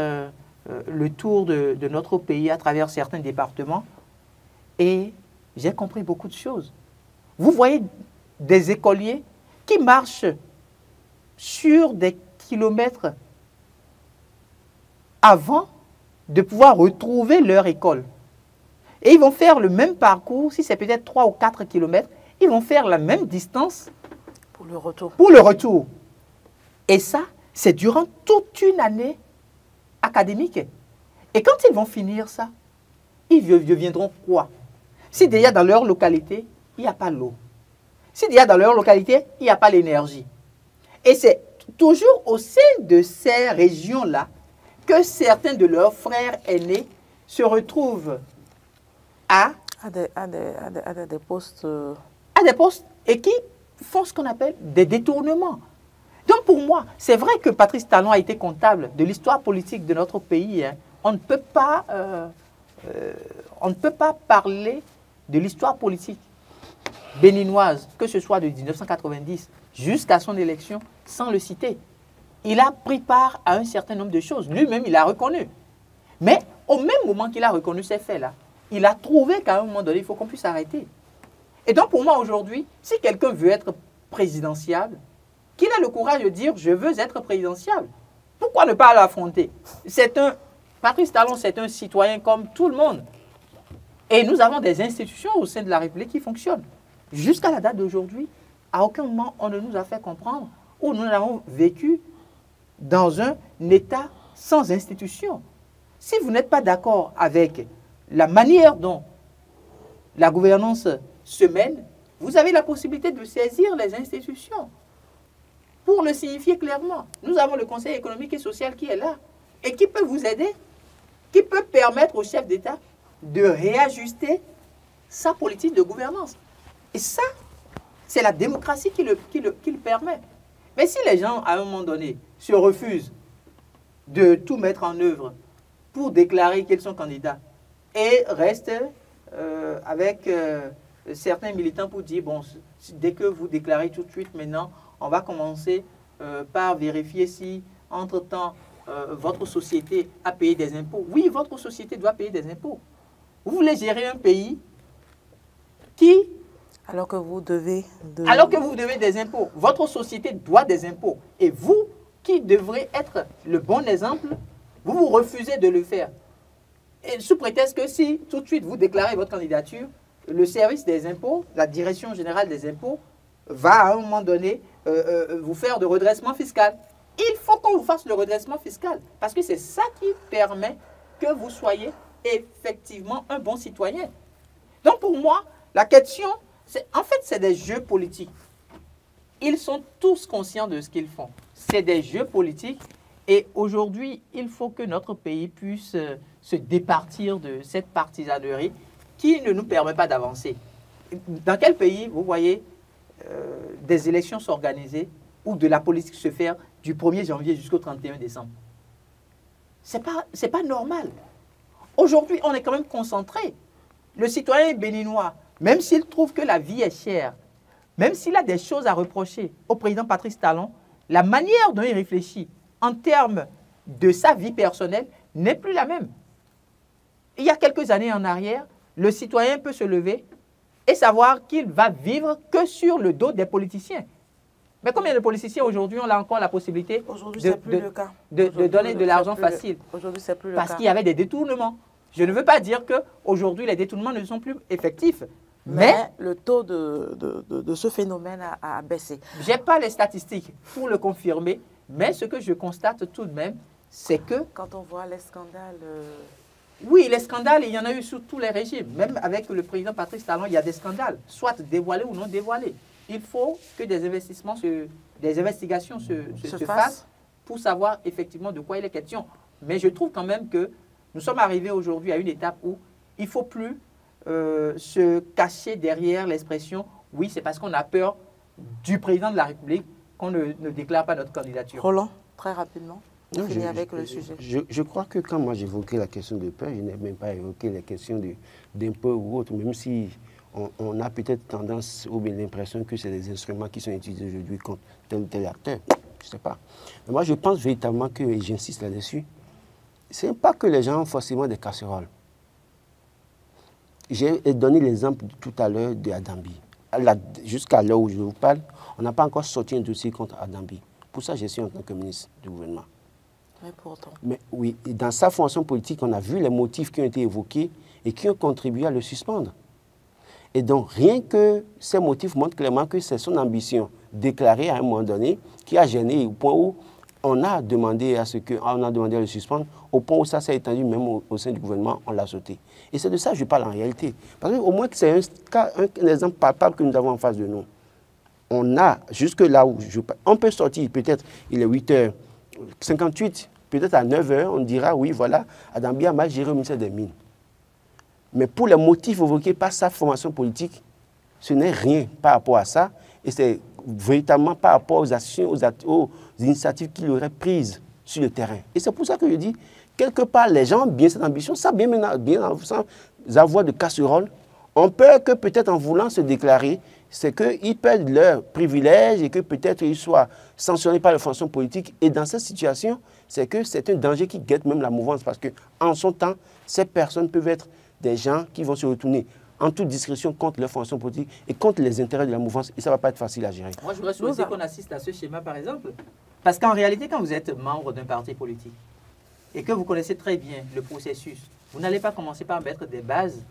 le tour de notre pays à travers certains départements et j'ai compris beaucoup de choses. Vous voyez des écoliers qui marchent sur des kilomètres avant de pouvoir retrouver leur école. Et ils vont faire le même parcours, si c'est peut-être 3 ou 4 kilomètres, ils vont faire la même distance pour le retour. Pour le retour. Et ça, c'est durant toute une année académique. Et quand ils vont finir ça, ils deviendront quoi? Si déjà dans leur localité, il n'y a pas l'eau. Si déjà dans leur localité, il n'y a pas l'énergie. Et c'est toujours au sein de ces régions-là que certains de leurs frères aînés se retrouvent à des postes. À des postes et qui font ce qu'on appelle des détournements. Donc pour moi, c'est vrai que Patrice Talon a été comptable de l'histoire politique de notre pays. Hein. On ne peut pas parler de l'histoire politique béninoise, que ce soit de 1990 jusqu'à son élection, sans le citer. Il a pris part à un certain nombre de choses. Lui-même, il a reconnu. Mais au même moment qu'il a reconnu ces faits-là, il a trouvé qu'à un moment donné, il faut qu'on puisse arrêter. Et donc pour moi aujourd'hui, si quelqu'un veut être présidentiable, qu'il ait le courage de dire « je veux être présidentiable ». Pourquoi ne pas l'affronter? Patrice Talon, c'est un citoyen comme tout le monde. Et nous avons des institutions au sein de la République qui fonctionnent. Jusqu'à la date d'aujourd'hui, à aucun moment on ne nous a fait comprendre où nous avons vécu dans un État sans institution. Si vous n'êtes pas d'accord avec la manière dont la gouvernance se mène, vous avez la possibilité de saisir les institutions. Pour le signifier clairement, nous avons le Conseil économique et social qui est là et qui peut vous aider, qui peut permettre au chef d'État de réajuster sa politique de gouvernance. Et ça, c'est la démocratie qui le permet. Mais si les gens, à un moment donné, se refusent de tout mettre en œuvre pour déclarer qu'ils sont candidats et restent avec certains militants pour dire, bon, dès que vous déclarez tout de suite, maintenant, on va commencer par vérifier si, entre-temps, votre société a payé des impôts. Oui, votre société doit payer des impôts. Vous voulez gérer un pays qui... Alors que vous devez... Alors que vous devez des impôts. Votre société doit des impôts. Et vous, qui devrez être le bon exemple, vous refusez de le faire. Et sous prétexte que si tout de suite vous déclarez votre candidature, le service des impôts, la direction générale des impôts, va à un moment donné vous faire de redressement fiscal. Il faut qu'on vous fasse le redressement fiscal. Parce que c'est ça qui permet que vous soyez effectivement un bon citoyen. Donc pour moi, la question, en fait, c'est des jeux politiques. Ils sont tous conscients de ce qu'ils font. C'est des jeux politiques. Et aujourd'hui, il faut que notre pays puisse se départir de cette partisanerie qui ne nous permet pas d'avancer. Dans quel pays, vous voyez, des élections s'organiser ou de la politique se faire du 1er janvier jusqu'au 31 décembre? C'est pas normal. Aujourd'hui, on est quand même concentré. Le citoyen béninois, même s'il trouve que la vie est chère, même s'il a des choses à reprocher au président Patrice Talon, la manière dont il réfléchit en termes de sa vie personnelle n'est plus la même. Il y a quelques années en arrière, le citoyen peut se lever et savoir qu'il va vivre que sur le dos des politiciens. Mais combien de politiciens aujourd'hui ont encore la possibilité de donner de l'argent facile? Aujourd'hui, c'est plus le cas. Parce qu'il y avait des détournements. Je ne veux pas dire qu'aujourd'hui, les détournements ne sont plus effectifs. Mais le taux de ce phénomène a baissé. Je n'ai pas les statistiques pour le confirmer, mais ce que je constate tout de même, c'est que... Quand on voit les scandales... Oui, les scandales, il y en a eu sous tous les régimes. Même avec le président Patrice Talon, il y a des scandales, soit dévoilés ou non dévoilés. Il faut que des investigations se fassent pour savoir effectivement de quoi il est question. Mais je trouve quand même que nous sommes arrivés aujourd'hui à une étape où il ne faut plus se cacher derrière l'expression « oui, c'est parce qu'on a peur du président de la République qu'on ne déclare pas notre candidature ». Roland, très rapidement, on finit avec le sujet. Je crois que quand moi j'évoquais la question de peur, je n'ai même pas évoqué la question d'impôt ou autre, même si on a peut-être tendance ou bien l'impression que c'est des instruments qui sont utilisés aujourd'hui contre tel ou tel acteur. Je ne sais pas. Mais moi, je pense véritablement que, et j'insiste là-dessus, ce n'est pas que les gens ont forcément des casseroles. J'ai donné l'exemple tout à l'heure de Adambi. Jusqu'à l'heure où je vous parle, on n'a pas encore sorti un dossier contre Adambi. Pour ça, je suis en tant que ministre du gouvernement. Mais pourtant. Mais oui, dans sa formation politique, on a vu les motifs qui ont été évoqués et qui ont contribué à le suspendre. Et donc, rien que ces motifs montrent clairement que c'est son ambition déclarée à un moment donné qui a gêné au point où on a demandé à le suspendre, au point où ça s'est étendu même au sein du gouvernement, on l'a sauté. Et c'est de ça que je parle en réalité. Parce qu'au moins, c'est un exemple palpable que nous avons en face de nous. On a, jusque là où on peut sortir, peut-être, il est 8h58, peut-être à 9h, on dira, oui, voilà, Adambi a mal géré au ministère des Mines. Mais pour les motifs évoqués par sa formation politique, ce n'est rien par rapport à ça. Et c'est véritablement par rapport aux actions, aux initiatives qu'il aurait prises sur le terrain. Et c'est pour ça que je dis, quelque part, les gens ont bien cette ambition, sans avoir de casserole, ont peur que peut-être en voulant se déclarer, c'est qu'ils perdent leurs privilèges et que peut-être ils soient sanctionnés par la fonction politique. Et dans cette situation, c'est que c'est un danger qui guette même la mouvance parce qu'en son temps, ces personnes peuvent être des gens qui vont se retourner en toute discrétion contre leur fonction politique et contre les intérêts de la mouvance. Et ça ne va pas être facile à gérer. Moi, je voudrais souhaiter qu'on assiste à ce schéma, par exemple. Parce qu'en réalité, quand vous êtes membre d'un parti politique et que vous connaissez très bien le processus, vous n'allez pas commencer par mettre des bases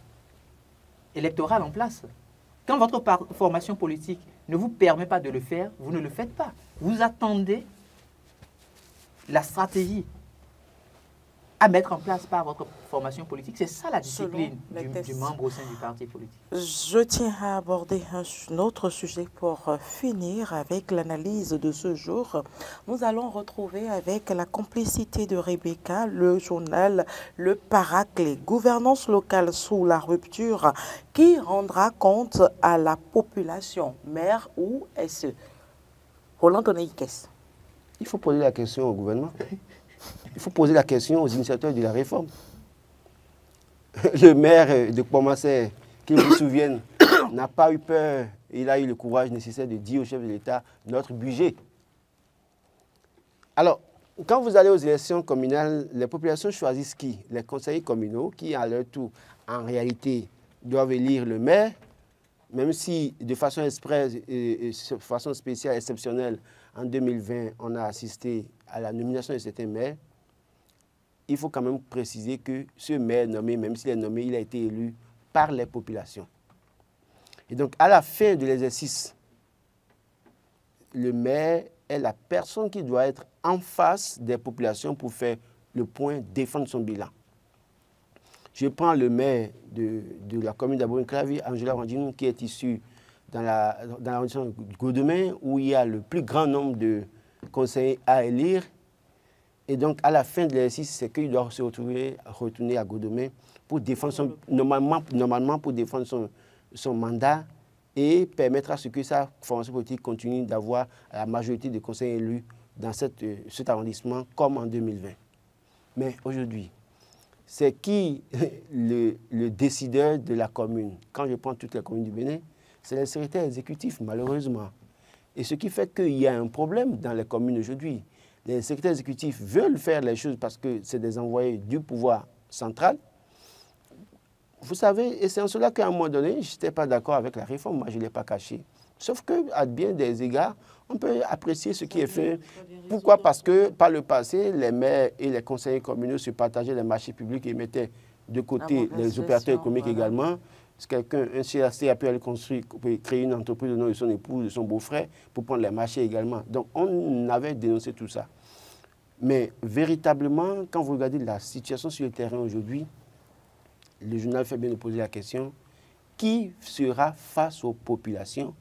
électorales en place. Quand votre formation politique ne vous permet pas de le faire, vous ne le faites pas. Vous attendez la stratégie à mettre en place par votre formation politique. C'est ça la discipline Selon du membre au sein du parti politique. Je tiens à aborder un autre sujet pour finir avec l'analyse de ce jour. Nous allons retrouver avec la complicité de Rebecca le journal Le Paraclet, gouvernance locale sous la rupture, qui rendra compte à la population, maire ou SE. Roland Tonneikes. Il faut poser la question au gouvernement. Il faut poser la question aux initiateurs de la réforme. Le maire de Pomassé, qui vous souvienne, n'a pas eu peur. Il a eu le courage nécessaire de dire au chef de l'État notre budget. Alors, quand vous allez aux élections communales, les populations choisissent qui? Les conseillers communaux qui, à leur tour, en réalité, doivent élire le maire, même si de façon express et de façon spéciale, exceptionnelle, en 2020, on a assisté à la nomination de certains maires. Il faut quand même préciser que ce maire nommé, même s'il est nommé, il a été élu par les populations. Et donc, à la fin de l'exercice, le maire est la personne qui doit être en face des populations pour faire le point, défendre son bilan. Je prends le maire de la commune d'Abomey-Clavier, Angela Randinou, qui est issu dans l'arrondissement de Godemain, où il y a le plus grand nombre de conseillers à élire. Et donc, à la fin de l'exercice, c'est qu'il doit se retourner à Godemain pour défendre normalement pour défendre son mandat et permettre à ce que sa formation politique continue d'avoir la majorité de conseillers élus dans cet arrondissement, comme en 2020. Mais aujourd'hui, c'est qui le décideur de la commune? Quand je prends toutes les communes du Bénin, c'est le secrétaire exécutif, malheureusement. Et ce qui fait qu'il y a un problème dans les communes aujourd'hui. Les secrétaires exécutifs veulent faire les choses parce que c'est des envoyés du pouvoir central. Vous savez, et c'est en cela qu'à un moment donné, je n'étais pas d'accord avec la réforme, moi je ne l'ai pas caché. Sauf qu'à bien des égards, on peut apprécier ce qui est fait. Pourquoi? Parce que par le passé, les maires et les conseillers communaux se partageaient les marchés publics et mettaient de côté les opérateurs économiques également. Si quelqu'un, un CAC a pu aller créer une entreprise au nom de son épouse, de son beau-frère, pour prendre les marchés également. Donc on avait dénoncé tout ça. Mais véritablement, quand vous regardez la situation sur le terrain aujourd'hui, le journal fait bien de poser la question, qui sera face aux populations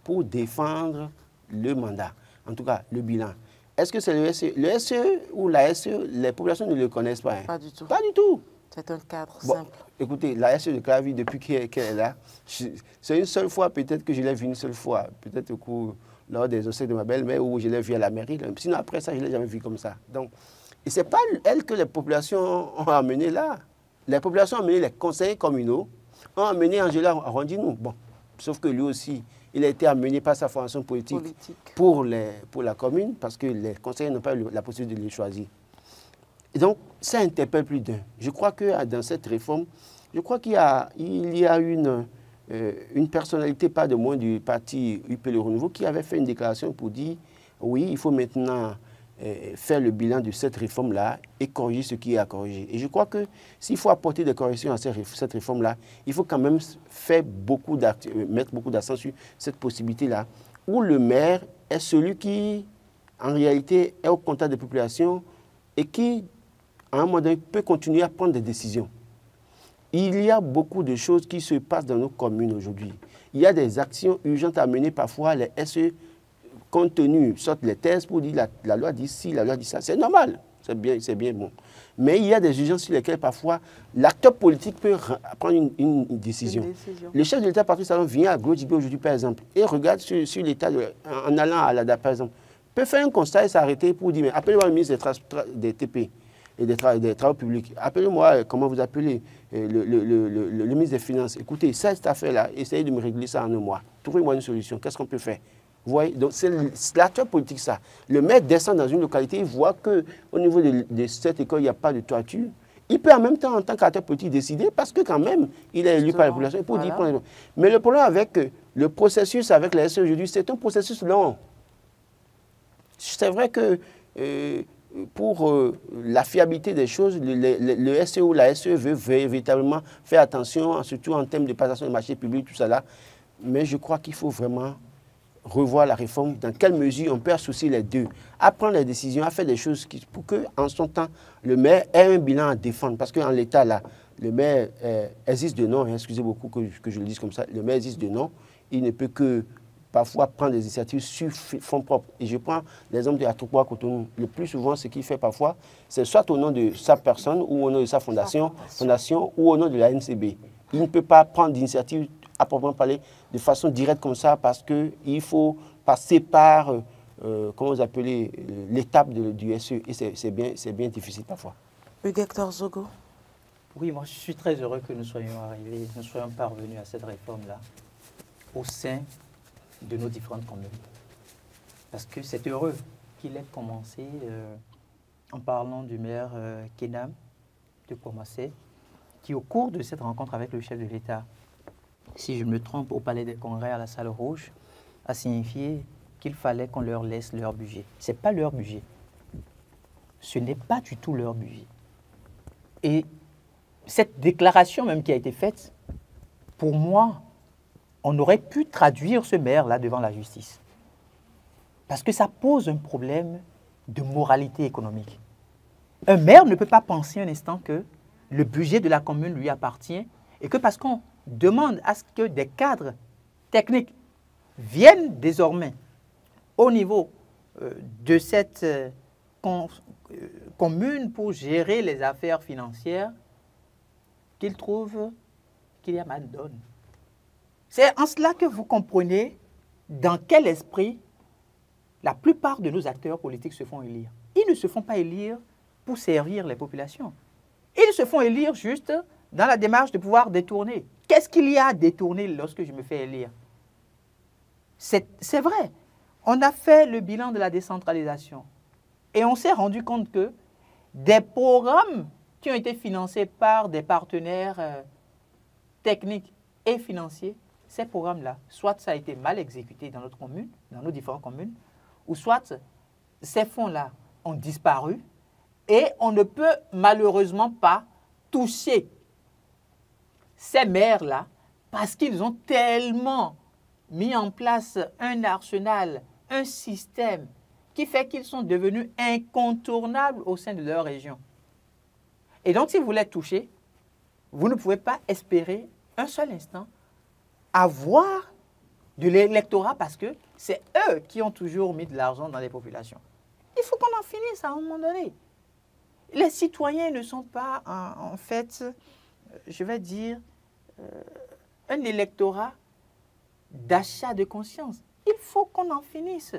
pour défendre le mandat, en tout cas le bilan? Est-ce que c'est le SE? Le SE ou la SE, les populations ne le connaissent pas. Hein? Pas du tout. Pas du tout. C'est un cadre simple. Écoutez, la SE de Clavier, depuis qu'elle est là, c'est une seule fois peut-être que je l'ai vue une seule fois, peut-être au cours, lors des obsèques de ma belle-mère, où je l'ai vue à la mairie. Sinon, après ça, je ne l'ai jamais vue comme ça. Donc, et ce n'est pas elle que les populations ont amené là. Les populations ont amené les conseillers communaux, ont amené Angela Randinou. Bon, sauf que lui aussi, il a été amené par sa formation politique. Pour la commune, parce que les conseillers n'ont pas eu la possibilité de les choisir. Et donc, ça interpelle plus d'un. Je crois que dans cette réforme, je crois qu'il y a une personnalité, pas de moins du parti UP Le Renouveau, qui avait fait une déclaration pour dire, oui, il faut maintenant faire le bilan de cette réforme-là et corriger ce qui est à corriger. Et je crois que s'il faut apporter des corrections à cette réforme-là, il faut quand même mettre beaucoup d'accent sur cette possibilité-là, où le maire est celui qui, en réalité, est au contact des populations et qui, à un moment donné, peut continuer à prendre des décisions. Il y a beaucoup de choses qui se passent dans nos communes aujourd'hui. Il y a des actions urgentes à mener parfois, les SE, compte tenu, sortent les thèses pour dire la loi dit ci, la loi dit ça. C'est normal, c'est bien bon. Mais il y a des urgences sur lesquelles parfois l'acteur politique peut prendre une décision. Le chef de l'État, Patrice Talon, vient à Gros-Djibé aujourd'hui, par exemple, et regarde sur l'État, en allant à l'ADA, par exemple, peut faire un constat et s'arrêter pour dire, mais appelez-moi le ministre des TP et des travaux publics. Appelez-moi, comment vous appelez, le ministre des Finances. Écoutez, cette affaire-là, essayez de me régler ça en un mois. Trouvez-moi une solution. Qu'est-ce qu'on peut faire? Vous voyez, donc c'est l'acteur politique, ça. Le maire descend dans une localité, il voit qu'au niveau de cette école, il n'y a pas de toiture. Il peut en même temps, en tant qu'acteur politique, décider, parce que quand même, il est élu par la population. Il peut dire, mais le problème avec le processus avec la SE aujourd'hui, c'est un processus long. C'est vrai que pour la fiabilité des choses, le SE ou la SE veut véritablement faire attention, surtout en termes de passation de marché public, tout ça là. Mais je crois qu'il faut vraiment revoir la réforme, dans quelle mesure on peut associer les deux, à prendre les décisions, à faire des choses pour qu'en son temps, le maire ait un bilan à défendre. Parce qu'en l'état, là, le maire existe de nom, hein, excusez beaucoup que je le dise comme ça, le maire existe de nom, il ne peut que parfois prendre des initiatives sur fonds propres. Et je prends l'exemple de Atoupa Cotonou. Le plus souvent, ce qu'il fait parfois, c'est soit au nom de sa personne ou au nom de sa fondation ou au nom de la NCB. Il ne peut pas prendre d'initiative à proprement parler de façon directe comme ça parce qu'il faut passer par, comment vous appelez, l'étape du SE. Et c'est bien difficile parfois. Hector Zogo. Oui, moi je suis très heureux que nous soyons arrivés, nous soyons parvenus à cette réforme-là au sein de nos différentes communes. Parce que c'est heureux qu'il ait commencé en parlant du maire Kenam de Kouamassé, qui au cours de cette rencontre avec le chef de l'État, si je me trompe, au Palais des Congrès à la Salle Rouge, a signifié qu'il fallait qu'on leur laisse leur budget. Ce n'est pas leur budget. Ce n'est pas du tout leur budget. Et cette déclaration même qui a été faite, pour moi, on aurait pu traduire ce maire-là devant la justice. Parce que ça pose un problème de moralité économique. Un maire ne peut pas penser un instant que le budget de la commune lui appartient et que parce qu'on demande à ce que des cadres techniques viennent désormais au niveau de cette commune pour gérer les affaires financières, qu'ils trouvent qu'il y a mal donne. C'est en cela que vous comprenez dans quel esprit la plupart de nos acteurs politiques se font élire. Ils ne se font pas élire pour servir les populations. Ils se font élire juste dans la démarche de pouvoir détourner. Qu'est-ce qu'il y a à détourner lorsque je me fais élire? C'est vrai. On a fait le bilan de la décentralisation et on s'est rendu compte que des programmes qui ont été financés par des partenaires techniques et financiers, ces programmes-là, soit ça a été mal exécuté dans notre commune, dans nos différentes communes, ou soit ces fonds-là ont disparu et on ne peut malheureusement pas toucher ces maires-là parce qu'ils ont tellement mis en place un arsenal, un système qui fait qu'ils sont devenus incontournables au sein de leur région. Et donc, si vous les touchez, vous ne pouvez pas espérer un seul instant avoir de l'électorat parce que c'est eux qui ont toujours mis de l'argent dans les populations. Il faut qu'on en finisse à un moment donné. Les citoyens ne sont pas, en fait, je vais dire, un électorat d'achat de conscience. Il faut qu'on en finisse.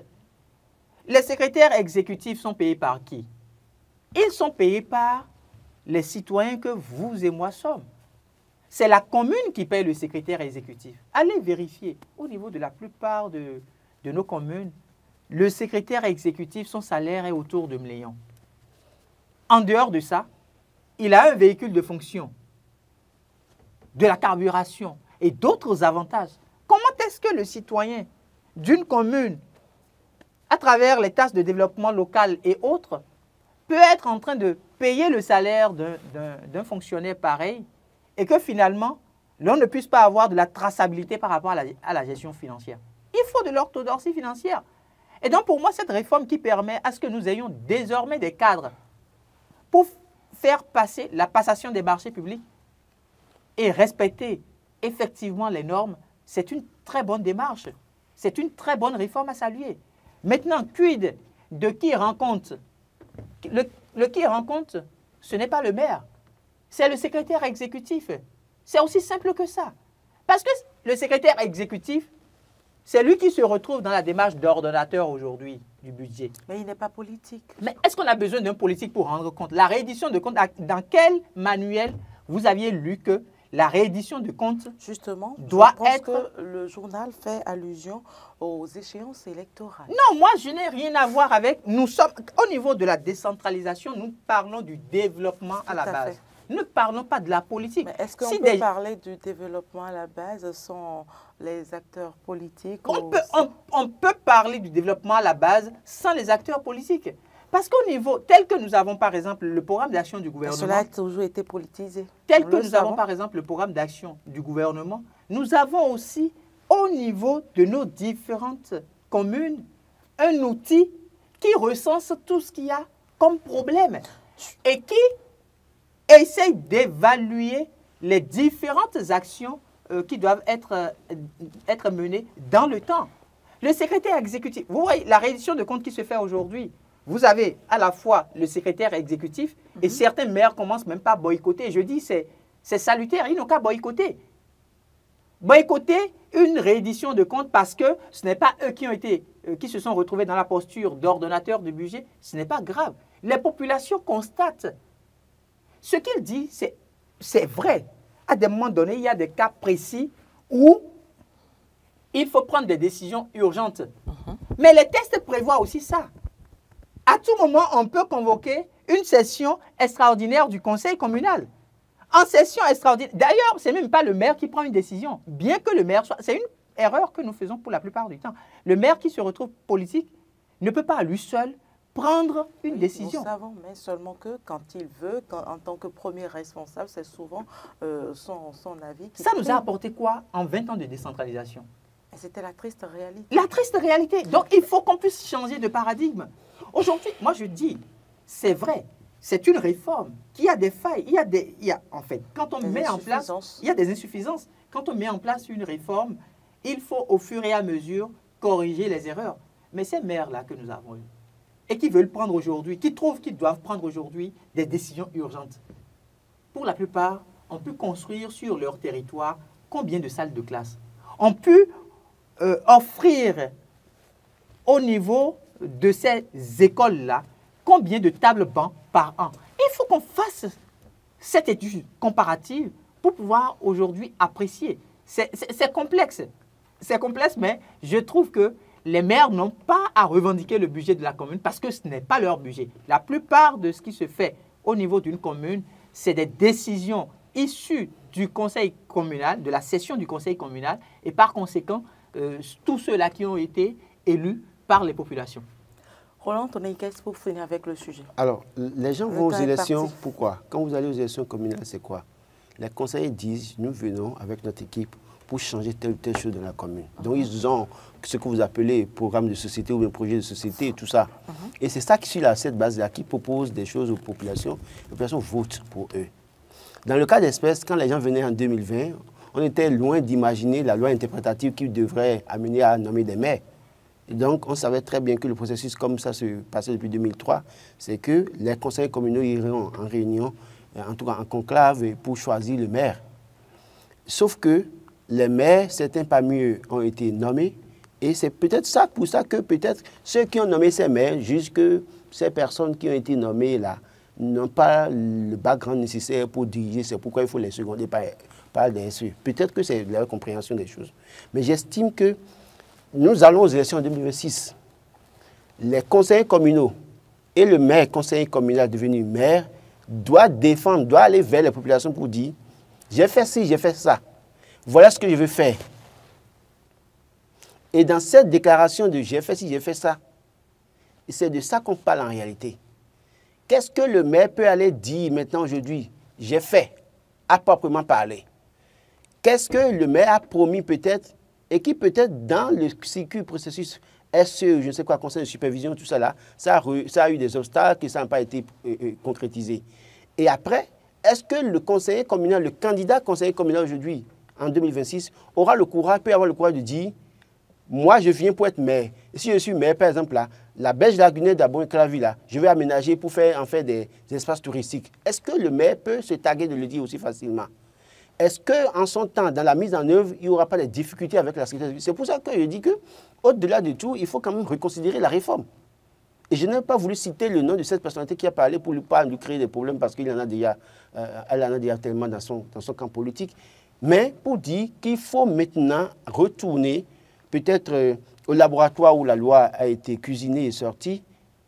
Les secrétaires exécutifs sont payés par qui? Ils sont payés par les citoyens que vous et moi sommes. C'est la commune qui paye le secrétaire exécutif. Allez vérifier. Au niveau de la plupart de nos communes, le secrétaire exécutif, son salaire est autour de 1 million. En dehors de ça, il a un véhicule de fonction, de la carburation et d'autres avantages. Comment est-ce que le citoyen d'une commune, à travers les tâches de développement local et autres, peut être en train de payer le salaire d'un fonctionnaire pareil et que finalement, l'on ne puisse pas avoir de la traçabilité par rapport à la gestion financière? Il faut de l'orthodoxie financière. Et donc, pour moi, cette réforme qui permet à ce que nous ayons désormais des cadres pour faire passer la passation des marchés publics et respecter effectivement les normes, c'est une très bonne démarche. C'est une très bonne réforme à saluer. Maintenant, quid de qui rend compte? Le qui rend compte, ce n'est pas le maire, c'est le secrétaire exécutif. C'est aussi simple que ça. Parce que le secrétaire exécutif, c'est lui qui se retrouve dans la démarche d'ordonnateur aujourd'hui du budget. Mais il n'est pas politique. Mais est-ce qu'on a besoin d'un politique pour rendre compte? La réédition de compte, dans quel manuel vous aviez lu que la réédition de compte justement doit je pense être... que le journal fait allusion aux échéances électorales. Non, moi je n'ai rien à voir avec... Nous sommes au niveau de la décentralisation, nous parlons du développement à la base. Nous ne parlons pas de la politique. Mais est-ce qu'on peut parler du développement à la base sans les acteurs politiques? On peut parler du développement à la base sans les acteurs politiques. Parce qu'au niveau, tel que nous avons par exemple le programme d'action du gouvernement... Cela a toujours été politisé. Tel que nous avons par exemple le programme d'action du gouvernement, nous avons aussi au niveau de nos différentes commune un outil qui recense tout ce qu'il y a comme problème et qui essaye d'évaluer les différentes actions qui doivent être menées dans le temps. Le secrétaire exécutif, vous voyez la reddition de comptes qui se fait aujourd'hui, vous avez à la fois le secrétaire exécutif et certains maires commencent même pas à boycotter. Je dis c'est salutaire, ils n'ont qu'à boycotter. Boycotter une réédition de comptes parce que ce n'est pas eux qui se sont retrouvés dans la posture d'ordonnateur du budget, ce n'est pas grave. Les populations constatent. Ce qu'il dit, c'est vrai. À des moments donnés, il y a des cas précis où il faut prendre des décisions urgentes. Mais les textes prévoient aussi ça. À tout moment, on peut convoquer une session extraordinaire du conseil communal. En session extraordinaire, d'ailleurs, ce n'est même pas le maire qui prend une décision, bien que le maire soit... C'est une erreur que nous faisons pour la plupart du temps. Le maire qui se retrouve politique ne peut pas à lui seul prendre une décision. Nous savons, mais seulement que quand il veut, en tant que premier responsable, c'est souvent son avis qui... Ça nous a apporté quoi en 20 ans de décentralisation? C'était la triste réalité. La triste réalité. Donc, il faut qu'on puisse changer de paradigme. Aujourd'hui, moi, je dis, c'est vrai, c'est une réforme qui a des failles. En fait, quand on met en place... Il y a des insuffisances. Quand on met en place une réforme, il faut au fur et à mesure corriger les erreurs. Mais ces maires-là que nous avons eus, et qui veulent prendre aujourd'hui, qui trouvent qu'ils doivent prendre aujourd'hui des décisions urgentes, pour la plupart, on peut construire sur leur territoire combien de salles de classe? On peut offrir au niveau de ces écoles-là combien de tables-bancs par an. Il faut qu'on fasse cette étude comparative pour pouvoir aujourd'hui apprécier. C'est complexe. C'est complexe, mais je trouve que les maires n'ont pas à revendiquer le budget de la commune parce que ce n'est pas leur budget. La plupart de ce qui se fait au niveau d'une commune, c'est des décisions issues du conseil communal, de la session du conseil communal, et par conséquent, tous ceux-là qui ont été élus par les populations. Roland Tonneikes, pour finir avec le sujet. Alors, les gens vont aux élections, pourquoi? Quand vous allez aux élections communales, c'est quoi? Les conseillers disent, nous venons avec notre équipe pour changer telle ou telle chose dans la commune. Donc, ils ont ce que vous appelez programme de société ou un projet de société et tout ça. Et c'est ça qui, sur cette base-là, qui propose des choses aux populations. Les populations votent pour eux. Dans le cas d'espèce, quand les gens venaient en 2020, on était loin d'imaginer la loi interprétative qui devrait amener à nommer des maires. Et donc, on savait très bien que le processus, comme ça se passait depuis 2003, c'est que les conseils communaux iront en réunion, en tout cas en conclave, pour choisir le maire. Sauf que les maires, certains parmi eux, ont été nommés. Et c'est peut-être ça, pour ça que peut-être ceux qui ont nommé ces maires, jugent que ces personnes qui ont été nommées là, n'ont pas le background nécessaire pour diriger. C'est pourquoi il faut les seconder par des SE. Peut-être que c'est la compréhension des choses. Mais j'estime que nous allons aux élections en 2026. Les conseillers communaux et le maire conseiller communal devenu maire doit défendre, doit aller vers les populations pour dire « j'ai fait ci, j'ai fait ça. Voilà ce que je veux faire. » Et dans cette déclaration de « j'ai fait ci, j'ai fait ça », c'est de ça qu'on parle en réalité. Qu'est-ce que le maire peut aller dire maintenant aujourd'hui? J'ai fait, à proprement parler. Qu'est-ce que le maire a promis peut-être et qui peut-être dans le circuit processus SE, je ne sais quoi, conseil de supervision, tout ça là, ça a eu des obstacles et ça n'a pas été concrétisé. Et après, est-ce que le conseiller communal, le candidat conseiller communal aujourd'hui, en 2026, aura le courage, peut avoir le courage de dire moi, je viens pour être maire. Et si je suis maire, par exemple, là, la Belge Lagunaire d'Abon-Clavi, là, je vais aménager pour faire en fait des espaces touristiques. Est-ce que le maire peut se targuer de le dire aussi facilement? Est-ce qu'en son temps, dans la mise en œuvre, il n'y aura pas de difficultés avec la sécurité? C'est pour ça que je dis qu'au-delà de tout, il faut quand même reconsidérer la réforme. Et je n'ai pas voulu citer le nom de cette personnalité qui a parlé pour ne pas nous créer des problèmes parce qu'elle en a déjà tellement dans son camp politique. Mais pour dire qu'il faut maintenant retourner peut-être au laboratoire où la loi a été cuisinée et sortie,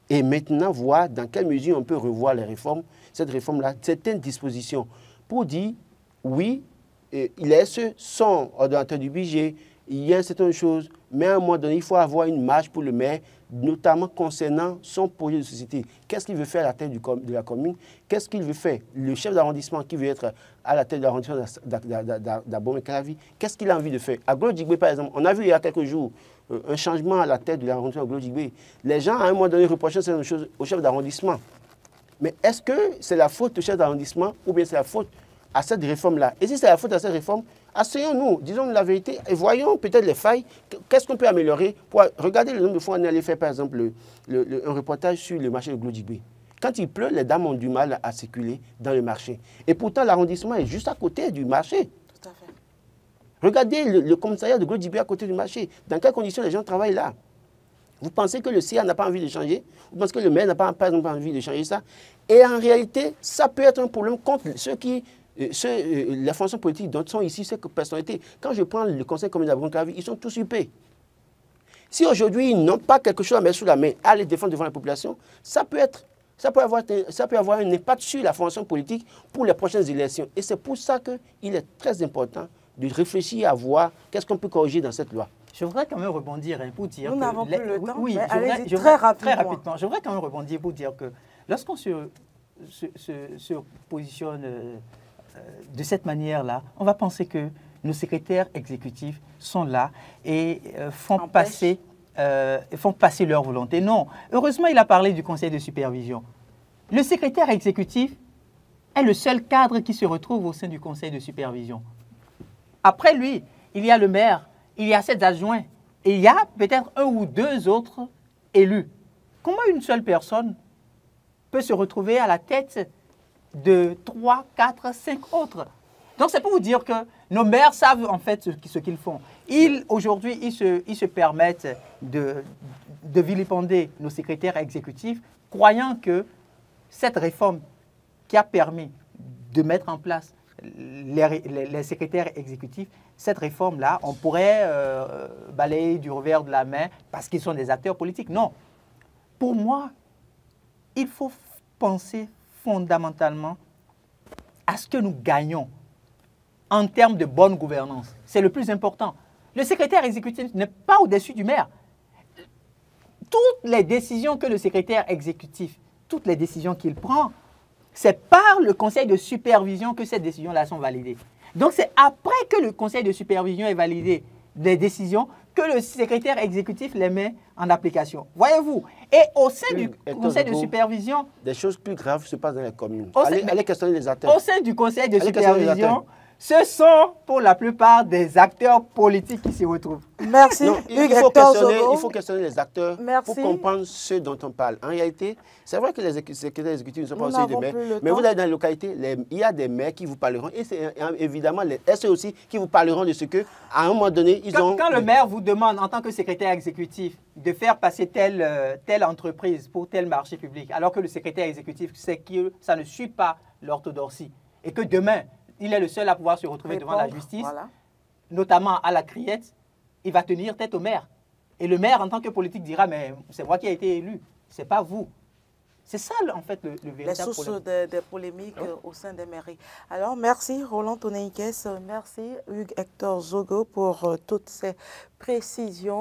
et maintenant voir dans quelle mesure on peut revoir les réformes, cette réforme-là, certaines dispositions, pour dire, oui, les SE sont ordonnateurs du budget, il y a certaines choses, mais à un moment donné, il faut avoir une marge pour le maire, notamment concernant son projet de société. Qu'est-ce qu'il veut faire à la tête de la commune? Qu'est-ce qu'il veut faire? Le chef d'arrondissement qui veut être à la tête de l'arrondissement d'Abomey-Calavi, qu'est-ce qu'il a envie de faire? À Glodjigbe, par exemple, on a vu il y a quelques jours un changement à la tête de l'arrondissement de Glodjigbe. Les gens, à un moment donné, reprochaient certaines choses au chef d'arrondissement. Mais est-ce que c'est la faute au chef d'arrondissement ou bien c'est la faute à cette réforme-là? Et si c'est la faute à cette réforme, asseyons-nous, disons la vérité et voyons peut-être les failles. Qu'est-ce qu'on peut améliorer? Regardez le nombre de fois on est allé faire par exemple un reportage sur le marché de Glodjigbe. Quand il pleut, les dames ont du mal à circuler dans le marché. Et pourtant, l'arrondissement est juste à côté du marché. Tout à fait. Regardez le commissariat de Glodjigbe à côté du marché. Dans quelles conditions les gens travaillent là? Vous pensez que le CIA n'a pas envie de changer? Vous pensez que le maire n'a pas envie de changer ça? Et en réalité, ça peut être un problème contre les fonctions politiques dont sont ici ces personnalités. Quand je prends le conseil communal d'Abomey-Calavi, ils sont tous huppés. Si aujourd'hui ils n'ont pas quelque chose à mettre sous la main, à les défendre devant la population, ça peut avoir un impact sur la fonction politique pour les prochaines élections. Et c'est pour ça qu'il est très important de réfléchir à voir qu'est-ce qu'on peut corriger dans cette loi. Je voudrais quand même rebondir pour dire Nous que... n'avons plus le temps, oui, mais allez-y très rapidement. rapidement. Je voudrais quand même rebondir pour dire que lorsqu'on se positionne de cette manière-là, on va penser que nos secrétaires exécutifs sont là et font passer leur volonté. Non, heureusement, il a parlé du conseil de supervision. Le secrétaire exécutif est le seul cadre qui se retrouve au sein du conseil de supervision. Après lui, il y a le maire, il y a 7 adjoints et il y a peut-être 1 ou 2 autres élus. Comment une seule personne peut se retrouver à la tête de 3, 4, 5 autres? Donc c'est pour vous dire que nos maires savent en fait ce qu'ils font. Aujourd'hui, ils se permettent de vilipender nos secrétaires exécutifs, croyant que cette réforme qui a permis de mettre en place les secrétaires exécutifs, cette réforme-là, on pourrait balayer du revers de la main parce qu'ils sont des acteurs politiques. Non. Pour moi, il faut penser fondamentalement à ce que nous gagnons en termes de bonne gouvernance. C'est le plus important. Le secrétaire exécutif n'est pas au-dessus du maire. Toutes les décisions que le secrétaire exécutif, toutes les décisions qu'il prend, c'est par le conseil de supervision que ces décisions-là sont validées. Donc, c'est après que le conseil de supervision ait validé les décisions que le secrétaire exécutif les met en application. Voyez-vous? Et au sein du conseil de supervision... Des choses plus graves se passent dans les communes. Allez questionner les acteurs. Au sein du conseil de supervision, ce sont pour la plupart des acteurs politiques qui s'y retrouvent. Merci. Non, il faut questionner les acteurs pour comprendre ce dont on parle. En réalité, c'est vrai que les secrétaires exécutifs ne sont pas aussi des maires, mais vous allez dans les localités, il y a des maires qui vous parleront, et c'est évidemment les SE aussi qui vous parleront de ce qu'à un moment donné, Quand le maire vous demande, en tant que secrétaire exécutif, de faire passer telle entreprise pour tel marché public, alors que le secrétaire exécutif sait que ça ne suit pas l'orthodoxie, et que demain, il est le seul à pouvoir se retrouver devant la justice, notamment à la criette, il va tenir tête au maire. Et le maire, en tant que politique, dira, mais c'est moi qui ai été élu, ce n'est pas vous. C'est ça, en fait, le véritable problème. Les sources des polémiques au sein des mairies. Alors, merci Roland Toneikes, merci Hugues Hector Zogo pour toutes ces précisions.